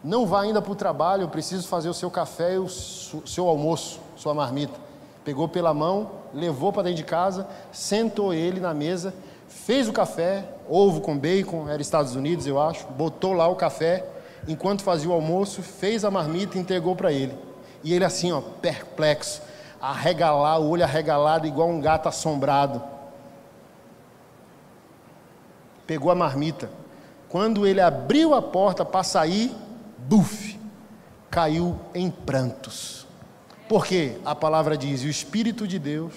[SPEAKER 1] não vá ainda para o trabalho, eu preciso fazer o seu café e o seu almoço, sua marmita. Pegou pela mão, levou para dentro de casa, sentou ele na mesa, fez o café, ovo com bacon, era Estados Unidos eu acho, botou lá o café, enquanto fazia o almoço, fez a marmita e entregou para ele. E ele assim, ó, perplexo, o olho arregalado igual um gato assombrado. Pegou a marmita. Quando ele abriu a porta para sair, buf, caiu em prantos. Porque a palavra diz, o Espírito de Deus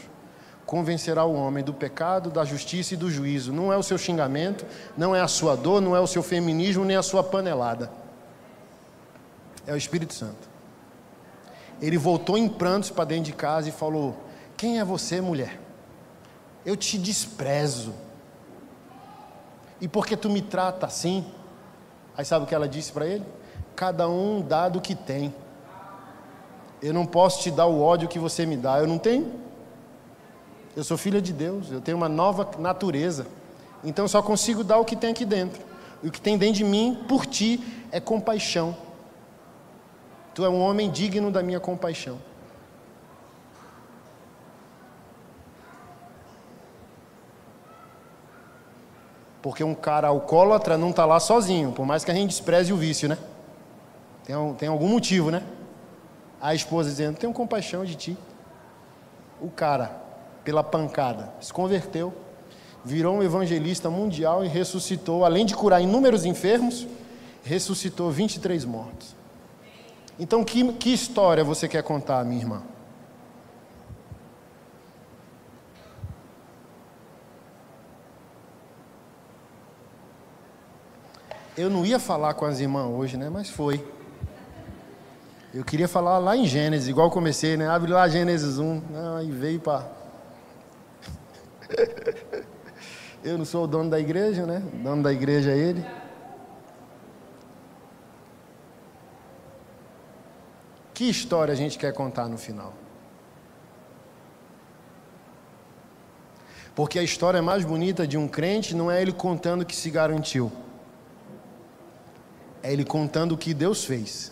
[SPEAKER 1] convencerá o homem do pecado, da justiça e do juízo. Não é o seu xingamento, não é a sua dor, não é o seu feminismo, nem a sua panelada. É o Espírito Santo. Ele voltou em prantos para dentro de casa e falou, quem é você, mulher? Eu te desprezo. E por que tu me trata assim? Aí sabe o que ela disse para ele? Cada um dá do que tem. Eu não posso te dar o ódio que você me dá. Eu não tenho. Eu sou filha de Deus. Eu tenho uma nova natureza. Então eu só consigo dar o que tem aqui dentro. E o que tem dentro de mim, por ti, é compaixão. Tu é um homem digno da minha compaixão. Porque um cara alcoólatra não está lá sozinho, por mais que a gente despreze o vício, né? Tem algum motivo, né? A esposa dizendo, tenho compaixão de ti. O cara, pela pancada, se converteu, virou um evangelista mundial e ressuscitou, além de curar inúmeros enfermos, ressuscitou 23 mortos. Então, que história você quer contar, minha irmã? Eu não ia falar com as irmãs hoje, né? Mas foi. Eu queria falar lá em Gênesis, igual comecei, né? Abre lá Gênesis 1. E veio para... Eu não sou o dono da igreja, né? O dono da igreja é ele. Que história a gente quer contar no final? Porque a história mais bonita de um crente não é ele contando que se garantiu. É ele contando o que Deus fez.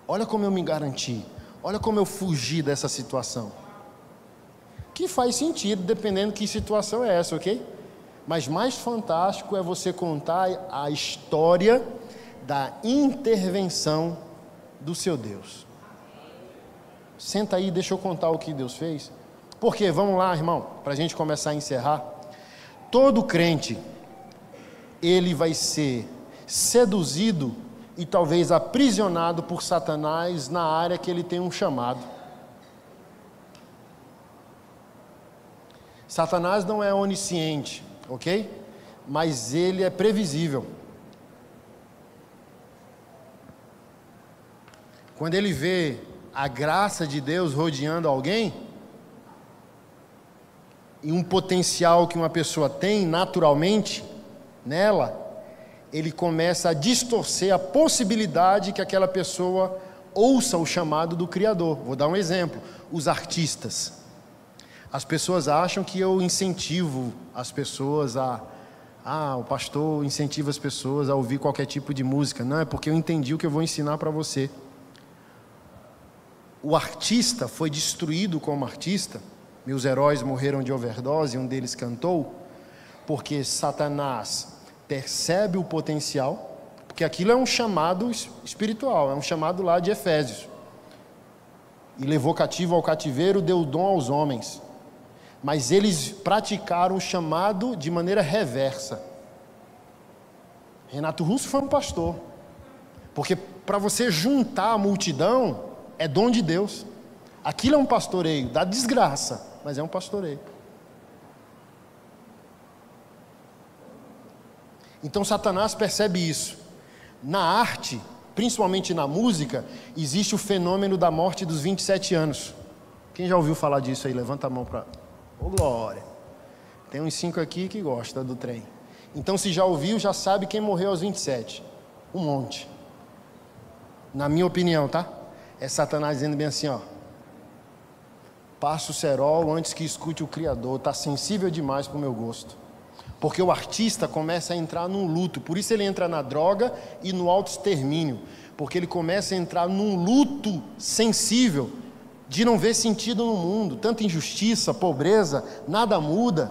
[SPEAKER 1] Olha como eu me garanti. Olha como eu fugi dessa situação. Que faz sentido, dependendo de que situação é essa, ok? Mas mais fantástico é você contar a história da intervenção do seu Deus. Senta aí, deixa eu contar o que Deus fez. Porque, vamos lá, irmão, para a gente começar a encerrar. Todo crente, ele vai ser seduzido e talvez aprisionado por Satanás na área que ele tem um chamado. Satanás não é onisciente, ok? Mas ele é previsível. Quando ele vê a graça de Deus rodeando alguém, e um potencial que uma pessoa tem naturalmente nela, ele começa a distorcer a possibilidade que aquela pessoa ouça o chamado do Criador. Vou dar um exemplo: os artistas. As pessoas acham que eu incentivo as pessoas o pastor incentiva as pessoas a ouvir qualquer tipo de música. Não, é porque eu entendi o que eu vou ensinar para você. O artista foi destruído como artista. Meus heróis morreram de overdose, um deles cantou, porque Satanás percebe o potencial, porque aquilo é um chamado espiritual, é um chamado lá de Efésios. E levou cativo ao cativeiro, deu dom aos homens. Mas eles praticaram o chamado de maneira reversa. Renato Russo foi um pastor. Porque para você juntar a multidão, é dom de Deus. Aquilo é um pastoreio, dá desgraça, mas é um pastoreio. Então Satanás percebe isso. Na arte, principalmente na música, existe o fenômeno da morte dos 27 anos. Quem já ouviu falar disso aí? Levanta a mão para... Ô glória! Tem uns 5 aqui que gostam do trem. Então se já ouviu, já sabe quem morreu aos 27. Um monte. Na minha opinião, tá? É Satanás dizendo bem assim, ó. Passa o cerol antes que escute o Criador. Está sensível demais para o meu gosto. Porque o artista começa a entrar num luto. Por isso ele entra na droga e no autoextermínio. Porque ele começa a entrar num luto sensível de não ver sentido no mundo. Tanta injustiça, pobreza, nada muda.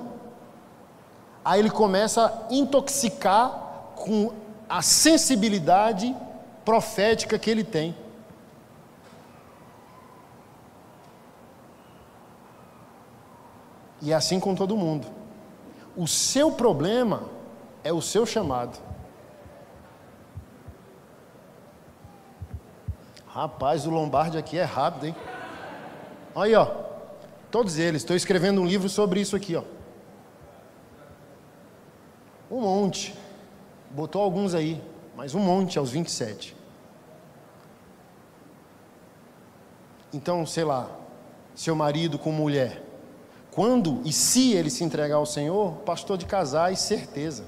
[SPEAKER 1] Aí ele começa a intoxicar com a sensibilidade profética que ele tem. E é assim com todo mundo. O seu problema é o seu chamado. Rapaz, o Lombardi aqui é rápido, hein? Aí, ó. Todos eles. Estou escrevendo um livro sobre isso aqui, ó. Um monte. Botou alguns aí, mas um monte aos 27. Então, sei lá, seu marido com mulher. Quando e se ele se entregar ao Senhor, pastor de casais, certeza.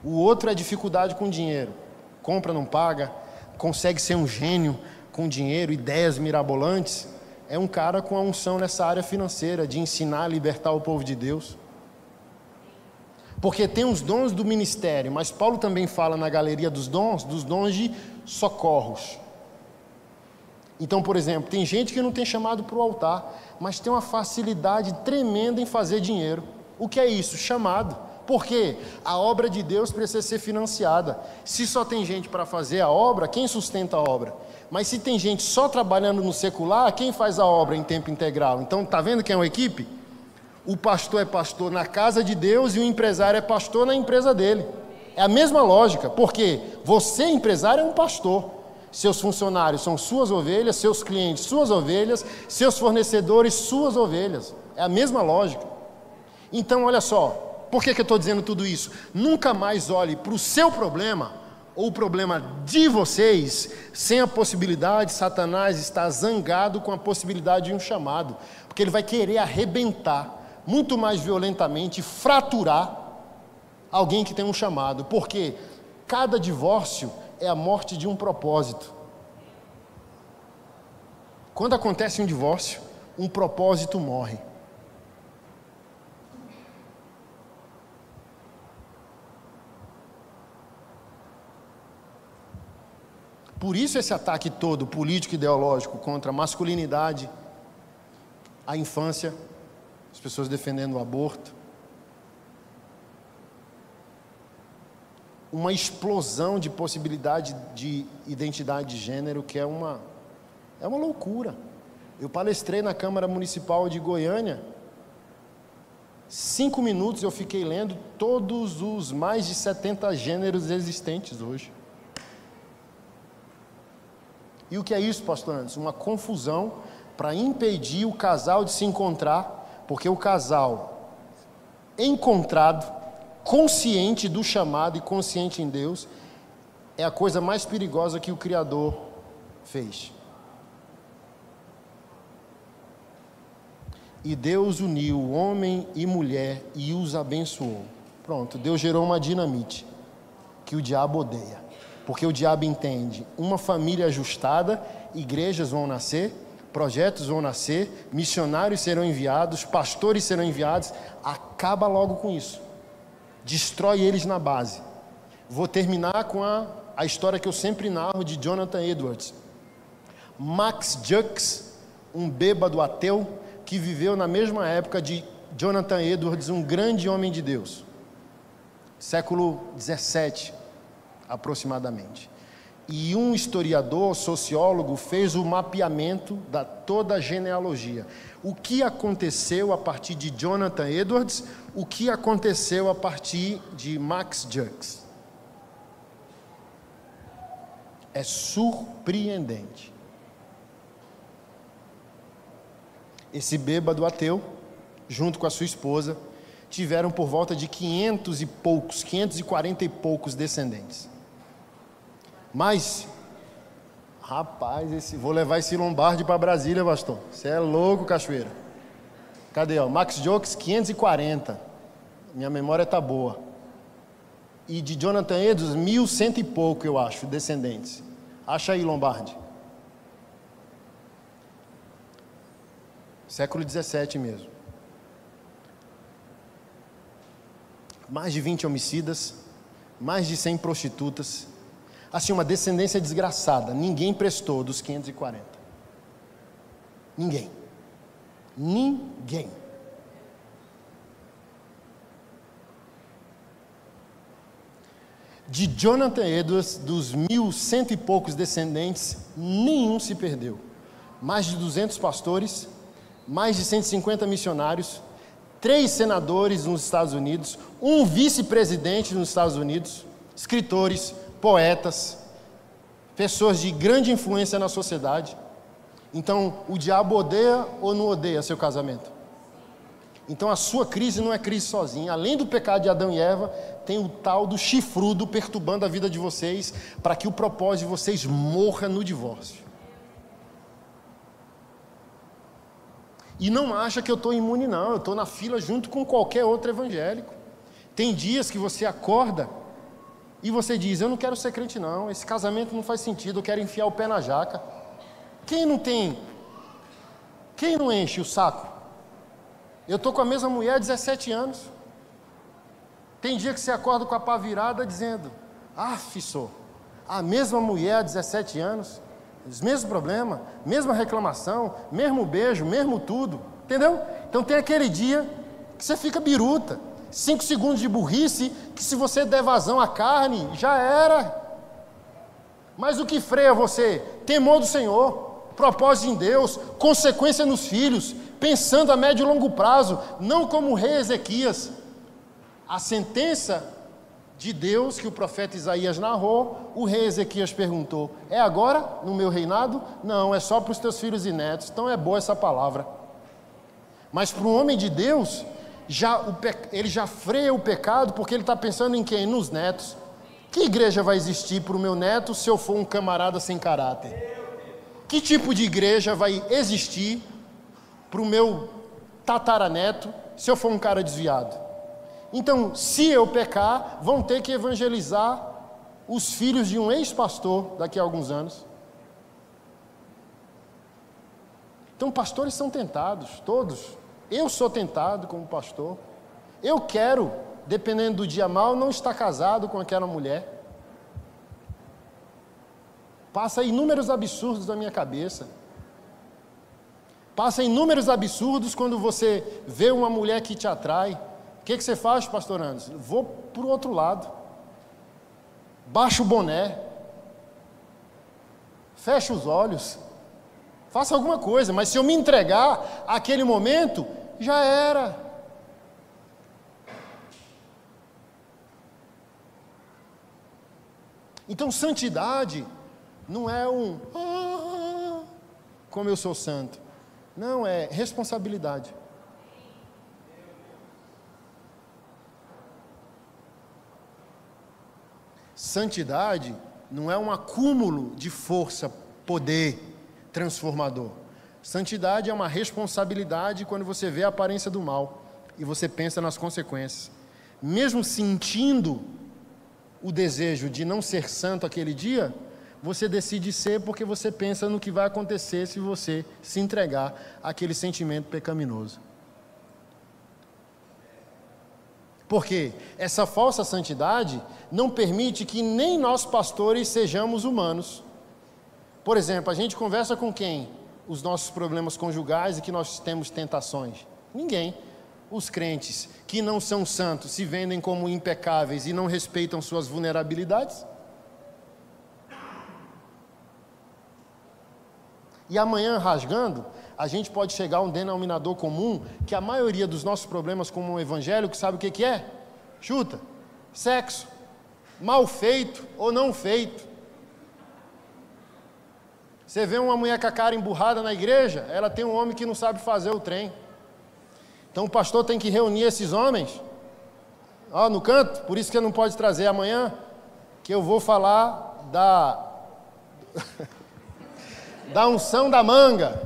[SPEAKER 1] O outro é dificuldade com dinheiro. Compra, não paga, consegue ser um gênio, com dinheiro, ideias mirabolantes, é um cara com a unção nessa área financeira, de ensinar a libertar o povo de Deus. Porque tem os dons do ministério, mas Paulo também fala na galeria dos dons de socorros. Então, por exemplo, tem gente que não tem chamado para o altar, mas tem uma facilidade tremenda em fazer dinheiro. O que é isso? Chamado. Porque a obra de Deus precisa ser financiada. Se só tem gente para fazer a obra, quem sustenta a obra? Mas se tem gente só trabalhando no secular, quem faz a obra em tempo integral? Então, está vendo que é uma equipe? O pastor é pastor na casa de Deus e o empresário é pastor na empresa dele. É a mesma lógica, porque você, empresário, é um pastor. Seus funcionários são suas ovelhas, seus clientes, suas ovelhas, seus fornecedores, suas ovelhas. É a mesma lógica. Então, olha só. Por que eu estou dizendo tudo isso? Nunca mais olhe para o seu problema, ou o problema de vocês, sem a possibilidade, Satanás está zangado com a possibilidade de um chamado, porque ele vai querer arrebentar, muito mais violentamente, fraturar alguém que tem um chamado, porque cada divórcio é a morte de um propósito. Quando acontece um divórcio, um propósito morre. Por isso esse ataque todo, político e ideológico, contra a masculinidade, a infância, as pessoas defendendo o aborto. Uma explosão de possibilidade de identidade de gênero que é uma loucura. Eu palestrei na Câmara Municipal de Goiânia, 5 minutos eu fiquei lendo todos os mais de 70 gêneros existentes hoje. E o que é isso, pastor Anderson? Uma confusão para impedir o casal de se encontrar, porque o casal encontrado, consciente do chamado e consciente em Deus, é a coisa mais perigosa que o Criador fez. E Deus uniu homem e mulher e os abençoou. Pronto, Deus gerou uma dinamite que o diabo odeia. Porque o diabo entende, uma família ajustada, igrejas vão nascer, projetos vão nascer, missionários serão enviados, pastores serão enviados, acaba logo com isso. Destrói eles na base. Vou terminar com a história que eu sempre narro de Jonathan Edwards. Max Jukes, um bêbado ateu, que viveu na mesma época de Jonathan Edwards, um grande homem de Deus. Século 17. Aproximadamente. E um historiador, sociólogo, fez o mapeamento da toda a genealogia. O que aconteceu a partir de Jonathan Edwards, o que aconteceu a partir de Max Jukes. É surpreendente. Esse bêbado ateu, junto com a sua esposa, tiveram por volta de 540 e poucos descendentes. Mas, rapaz, vou levar esse Lombardi para Brasília, pastor. Você é louco, cachoeira. Cadê? Max Jukes, 540. Minha memória está boa. E de Jonathan Edwards, 1.100 e pouco, eu acho, descendentes. Acha aí, Lombardi. Século 17 mesmo. Mais de 20 homicidas, mais de 100 prostitutas. Assim, uma descendência desgraçada. Ninguém prestou dos 540. Ninguém. Ninguém. De Jonathan Edwards, dos 1.100 e poucos descendentes, nenhum se perdeu. Mais de 200 pastores, mais de 150 missionários, 3 senadores nos Estados Unidos, um vice-presidente nos Estados Unidos, escritores, poetas, pessoas de grande influência na sociedade. Então, o diabo odeia ou não odeia seu casamento? Então, a sua crise não é crise sozinha. Além do pecado de Adão e Eva, tem o tal do chifrudo perturbando a vida de vocês, para que o propósito de vocês morra no divórcio. E não acha que eu estou imune, não. Eu estou na fila junto com qualquer outro evangélico. Tem dias que você acorda e você diz, eu não quero ser crente não, esse casamento não faz sentido, eu quero enfiar o pé na jaca. Quem não tem? Quem não enche o saco? Eu estou com a mesma mulher há 17 anos. Tem dia que você acorda com a pá virada dizendo, sou a mesma mulher há 17 anos, os mesmos problemas, mesma reclamação, mesmo beijo, mesmo tudo, entendeu? Então tem aquele dia que você fica biruta, 5 segundos de burrice, que se você der vazão à carne, já era. Mas o que freia você? Temor do Senhor, propósito em Deus, consequência nos filhos, pensando a médio e longo prazo, não como o rei Ezequias. A sentença de Deus que o profeta Isaías narrou, o rei Ezequias perguntou, é agora no meu reinado? Não, é só para os teus filhos e netos, então é boa essa palavra. Mas para um homem de Deus, ele já freia o pecado, porque ele está pensando em quem? Nos netos. Que igreja vai existir para o meu neto se eu for um camarada sem caráter? Que tipo de igreja vai existir para o meu tataraneto se eu for um cara desviado? Então, se eu pecar, vão ter que evangelizar os filhos de um ex-pastor daqui a alguns anos. Então, pastores são tentados, todos. Eu sou tentado como pastor. Eu quero, dependendo do dia mau, não estar casado com aquela mulher. Passa inúmeros absurdos na minha cabeça. Passa inúmeros absurdos quando você vê uma mulher que te atrai. O que você faz, pastor Anderson? Vou para o outro lado. Baixa o boné. Fecha os olhos. Faça alguma coisa, mas se eu me entregar àquele momento, já era. Então, santidade não é como eu sou santo. Não, é responsabilidade. Santidade não é um acúmulo de força, poder transformador. Santidade é uma responsabilidade quando você vê a aparência do mal e você pensa nas consequências. Mesmo sentindo o desejo de não ser santo aquele dia, você decide ser porque você pensa no que vai acontecer se você se entregar àquele sentimento pecaminoso. Porque essa falsa santidade não permite que nem nós pastores sejamos humanos. Por exemplo, a gente conversa com quem? Os nossos problemas conjugais e que nós temos tentações. Ninguém. Os crentes que não são santos se vendem como impecáveis e não respeitam suas vulnerabilidades. E amanhã, rasgando, a gente pode chegar a um denominador comum que a maioria dos nossos problemas como um evangélico, sabe o que é? Chuta. Sexo. Mal feito ou não feito. Você vê uma mulher com a cara emburrada na igreja, ela tem um homem que não sabe fazer o trem. Então o pastor tem que reunir esses homens, no canto, por isso que não pode trazer amanhã, que eu vou falar da unção da manga.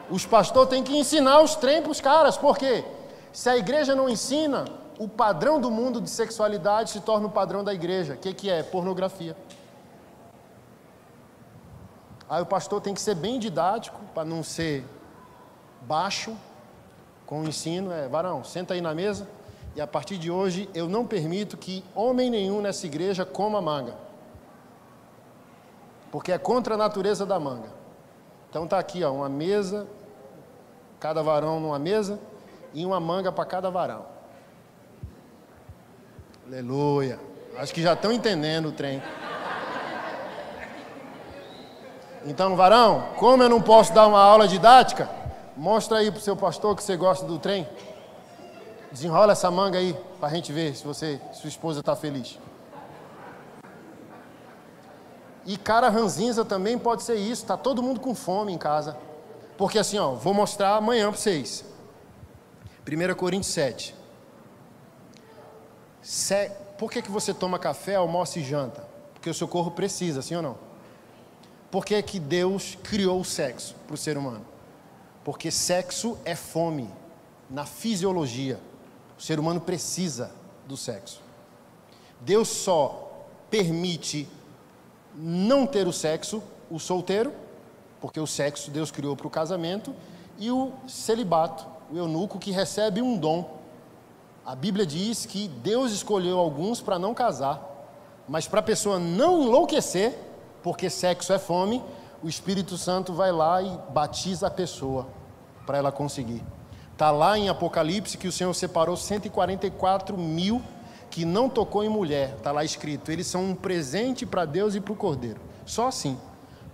[SPEAKER 1] Os pastores têm que ensinar os trem para os caras, porque se a igreja não ensina, o padrão do mundo de sexualidade se torna o padrão da igreja. O que é? Pornografia. Aí o pastor tem que ser bem didático, para não ser baixo, com o ensino, varão, senta aí na mesa, e a partir de hoje eu não permito que homem nenhum nessa igreja coma manga. Porque é contra a natureza da manga. Então está aqui, uma mesa, cada varão numa mesa, e uma manga para cada varão. Aleluia. Acho que já estão entendendo o trem. Então, varão, como eu não posso dar uma aula didática, mostra aí para o seu pastor que você gosta do trem. Desenrola essa manga aí, para a gente ver se sua esposa está feliz. E cara ranzinza também pode ser isso, está todo mundo com fome em casa. Porque assim, vou mostrar amanhã para vocês. 1 Coríntios 7. Por que você toma café, almoça e janta? Porque o seu corpo precisa, sim ou não? Por que que Deus criou o sexo para o ser humano? Porque sexo é fome, na fisiologia. O ser humano precisa do sexo. Deus só permite não ter o sexo, o solteiro, Porque o sexo Deus criou para o casamento, e o celibato, o eunuco que recebe um dom. A Bíblia diz que Deus escolheu alguns para não casar, mas para a pessoa não enlouquecer, porque sexo é fome, o Espírito Santo vai lá e batiza a pessoa para ela conseguir. Está lá em Apocalipse que o Senhor separou 144 mil que não tocou em mulher. Está lá escrito, eles são um presente para Deus e para o Cordeiro. Só assim.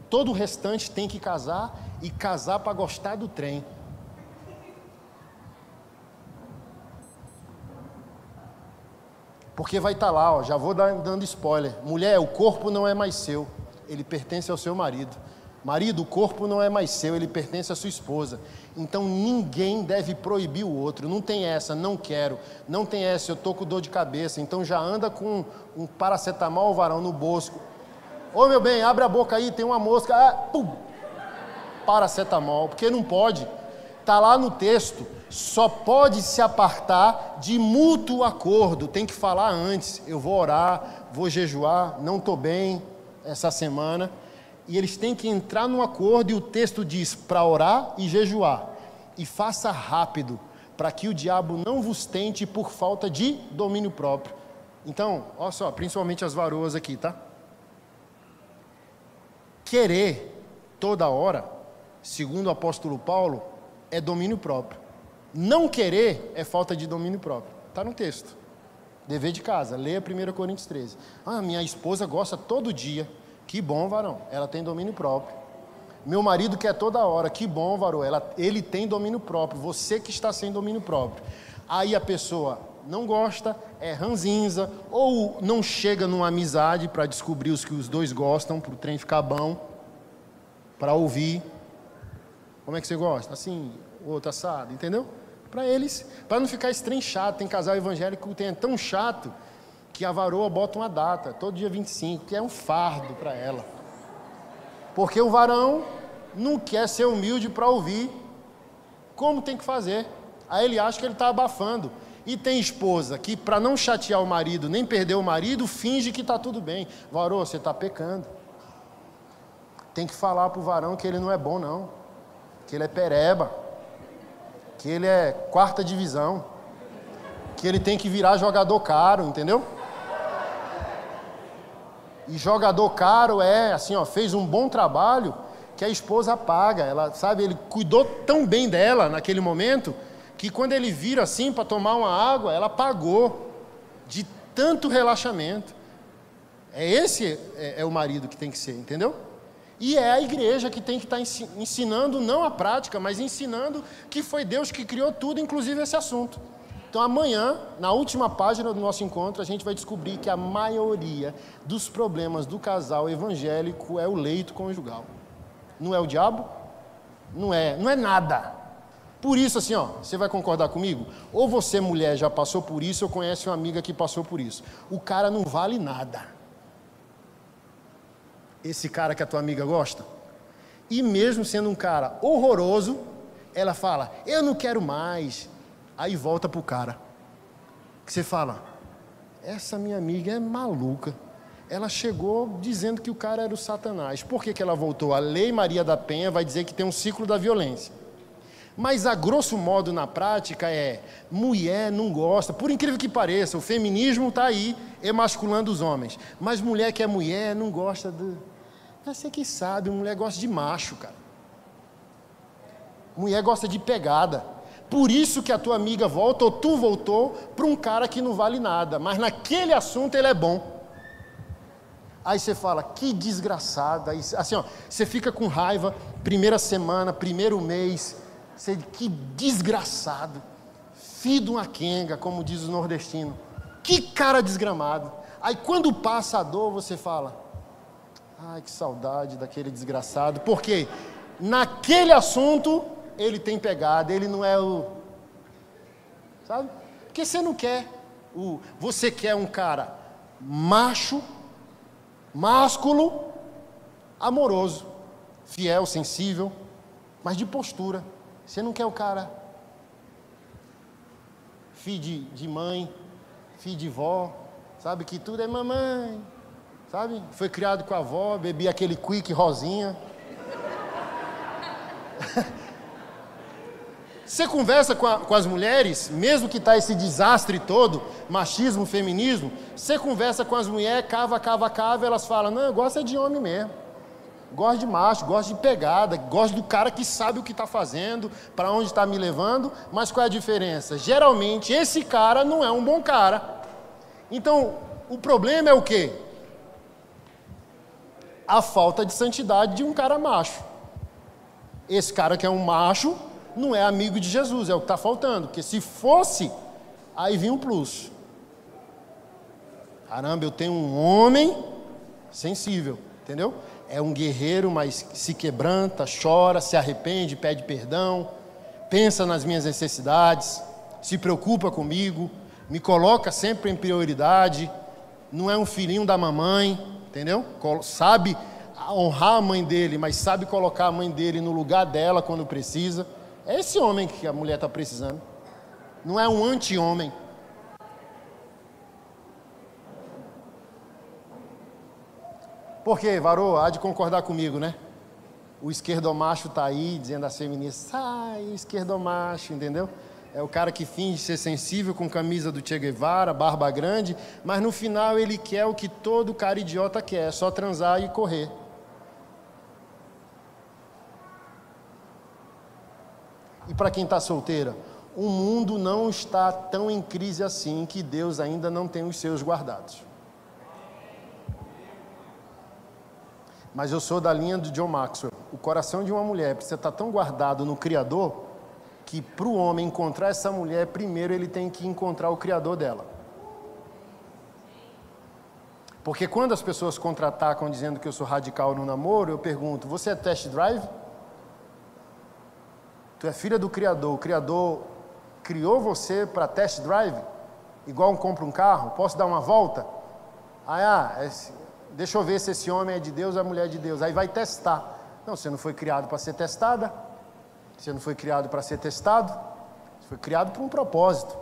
[SPEAKER 1] Todo o restante tem que casar, e casar para gostar do trem. Porque vai estar lá, ó, já vou dando spoiler. Mulher, o corpo não é mais seu, ele pertence ao seu marido. Marido, o corpo não é mais seu, ele pertence à sua esposa. Então ninguém deve proibir o outro. Não tem essa, não quero. Não tem essa, eu estou com dor de cabeça. Então já anda com um paracetamol, varão, no bolso. Ô meu bem, abre a boca aí, tem uma mosca. Pum! Paracetamol, porque não pode. Está lá no texto. Só pode se apartar de mútuo acordo. Tem que falar antes. Eu vou orar, vou jejuar, não estou bem essa semana. E eles têm que entrar num acordo, e o texto diz para orar e jejuar. E faça rápido, para que o diabo não vos tente por falta de domínio próprio. Então, olha só, principalmente as varoas aqui, tá? Querer toda hora, segundo o apóstolo Paulo, é domínio próprio. Não querer é falta de domínio próprio. Está no texto. Dever de casa, leia 1 Coríntios 13. Minha esposa gosta todo dia. Que bom, varão, ela tem domínio próprio. Meu marido quer toda hora. Que bom, varão, ele tem domínio próprio. Você que está sem domínio próprio. Aí a pessoa não gosta, é ranzinza, ou não chega numa amizade para descobrir os que os dois gostam, para o trem ficar bom, para ouvir. Como é que você gosta? Assim, outro assado, entendeu? Para eles, para não ficar esse trem chato. Tem casal evangélico que é tão chato que a varoa bota uma data, todo dia 25, que é um fardo para ela. Porque o varão não quer ser humilde para ouvir como tem que fazer. Aí ele acha que ele está abafando. E tem esposa que, para não chatear o marido, nem perder o marido, finge que está tudo bem. Varô, você está pecando. Tem que falar para o varão que ele não é bom, não. Que ele é pereba. Que ele é quarta divisão. Que ele tem que virar jogador caro, entendeu? E jogador caro é assim, ó, fez um bom trabalho que a esposa paga. Ela, sabe, ele cuidou tão bem dela naquele momento que quando ele vira assim para tomar uma água, ela pagou de tanto relaxamento. Esse é o marido que tem que ser, entendeu? E é a igreja que tem que estar ensinando, não a prática, mas ensinando que foi Deus que criou tudo, inclusive esse assunto. Então amanhã, na última página do nosso encontro, a gente vai descobrir que a maioria dos problemas do casal evangélico é o leito conjugal. Não é o diabo? Não é nada. Por isso, assim, ó, você vai concordar comigo? Ou você, mulher, já passou por isso, ou conhece uma amiga que passou por isso. O cara não vale nada. Esse cara que a tua amiga gosta. E mesmo sendo um cara horroroso, ela fala, eu não quero mais. Aí volta pro cara. Que você fala, essa minha amiga é maluca. Ela chegou dizendo que o cara era o Satanás. Por que ela voltou? A Lei Maria da Penha vai dizer que tem um ciclo da violência. Mas a grosso modo na prática mulher não gosta, por incrível que pareça, o feminismo está aí emasculando os homens. Mas mulher que é mulher não gosta de... Você que sabe, mulher gosta de macho, cara. Mulher gosta de pegada. Por isso que a tua amiga volta, ou tu voltou, para um cara que não vale nada. Mas naquele assunto ele é bom. Aí você fala, que desgraçada. Aí, assim, ó, você fica com raiva, primeira semana, primeiro mês. Você, que desgraçado. Filho de uma quenga, como diz os nordestinos. Que cara desgramado. Aí quando passa a dor, você fala, ai, que saudade daquele desgraçado. Porque naquele assunto... ele tem pegada, ele não é o... Sabe? Porque você não quer você quer um cara macho, másculo, amoroso, fiel, sensível, mas de postura. Você não quer o cara filho de mãe, filho de vó, sabe? Que tudo é mamãe, sabe? Foi criado com a avó, bebia aquele quick rosinha. Você conversa com as mulheres, mesmo que está esse desastre todo, machismo, feminismo, você conversa com as mulheres, cava, elas falam, não, eu gosto de homem mesmo. Gosto de macho, gosto de pegada, gosto do cara que sabe o que está fazendo, para onde está me levando, mas qual é a diferença? Geralmente, esse cara não é um bom cara. Então, o problema é o quê? A falta de santidade de um cara macho. Esse cara que é um macho não é amigo de Jesus, é o que está faltando. Porque se fosse, aí vinha um plus. Caramba, eu tenho um homem sensível, entendeu? É um guerreiro, mas se quebranta, chora, se arrepende, pede perdão, pensa nas minhas necessidades, se preocupa comigo, me coloca sempre em prioridade, não é um filhinho da mamãe, entendeu? Sabe honrar a mãe dele, mas sabe colocar a mãe dele no lugar dela quando precisa. É esse homem que a mulher está precisando. Não é um anti-homem. Por quê, Varô? Há de concordar comigo, né? O esquerdomacho está aí, dizendo às feministas, sai, esquerdomacho, entendeu? É o cara que finge ser sensível com camisa do Che Guevara, barba grande, mas no final ele quer o que todo cara idiota quer, só transar e correr. E para quem está solteira, o mundo não está tão em crise assim que Deus ainda não tem os seus guardados. Mas eu sou da linha de John Maxwell. O coração de uma mulher precisa estar tão guardado no Criador que para o homem encontrar essa mulher, primeiro ele tem que encontrar o Criador dela. Porque quando as pessoas contra-atacam dizendo que eu sou radical no namoro, eu pergunto, você é test drive? Tu é filha do Criador, o Criador criou você para test drive? Igual compra um carro, posso dar uma volta? Deixa eu ver se esse homem é de Deus ou a mulher é de Deus. Aí vai testar. Não, você não foi criado para ser testada. Você não foi criado para ser testado. Você foi criado por um propósito.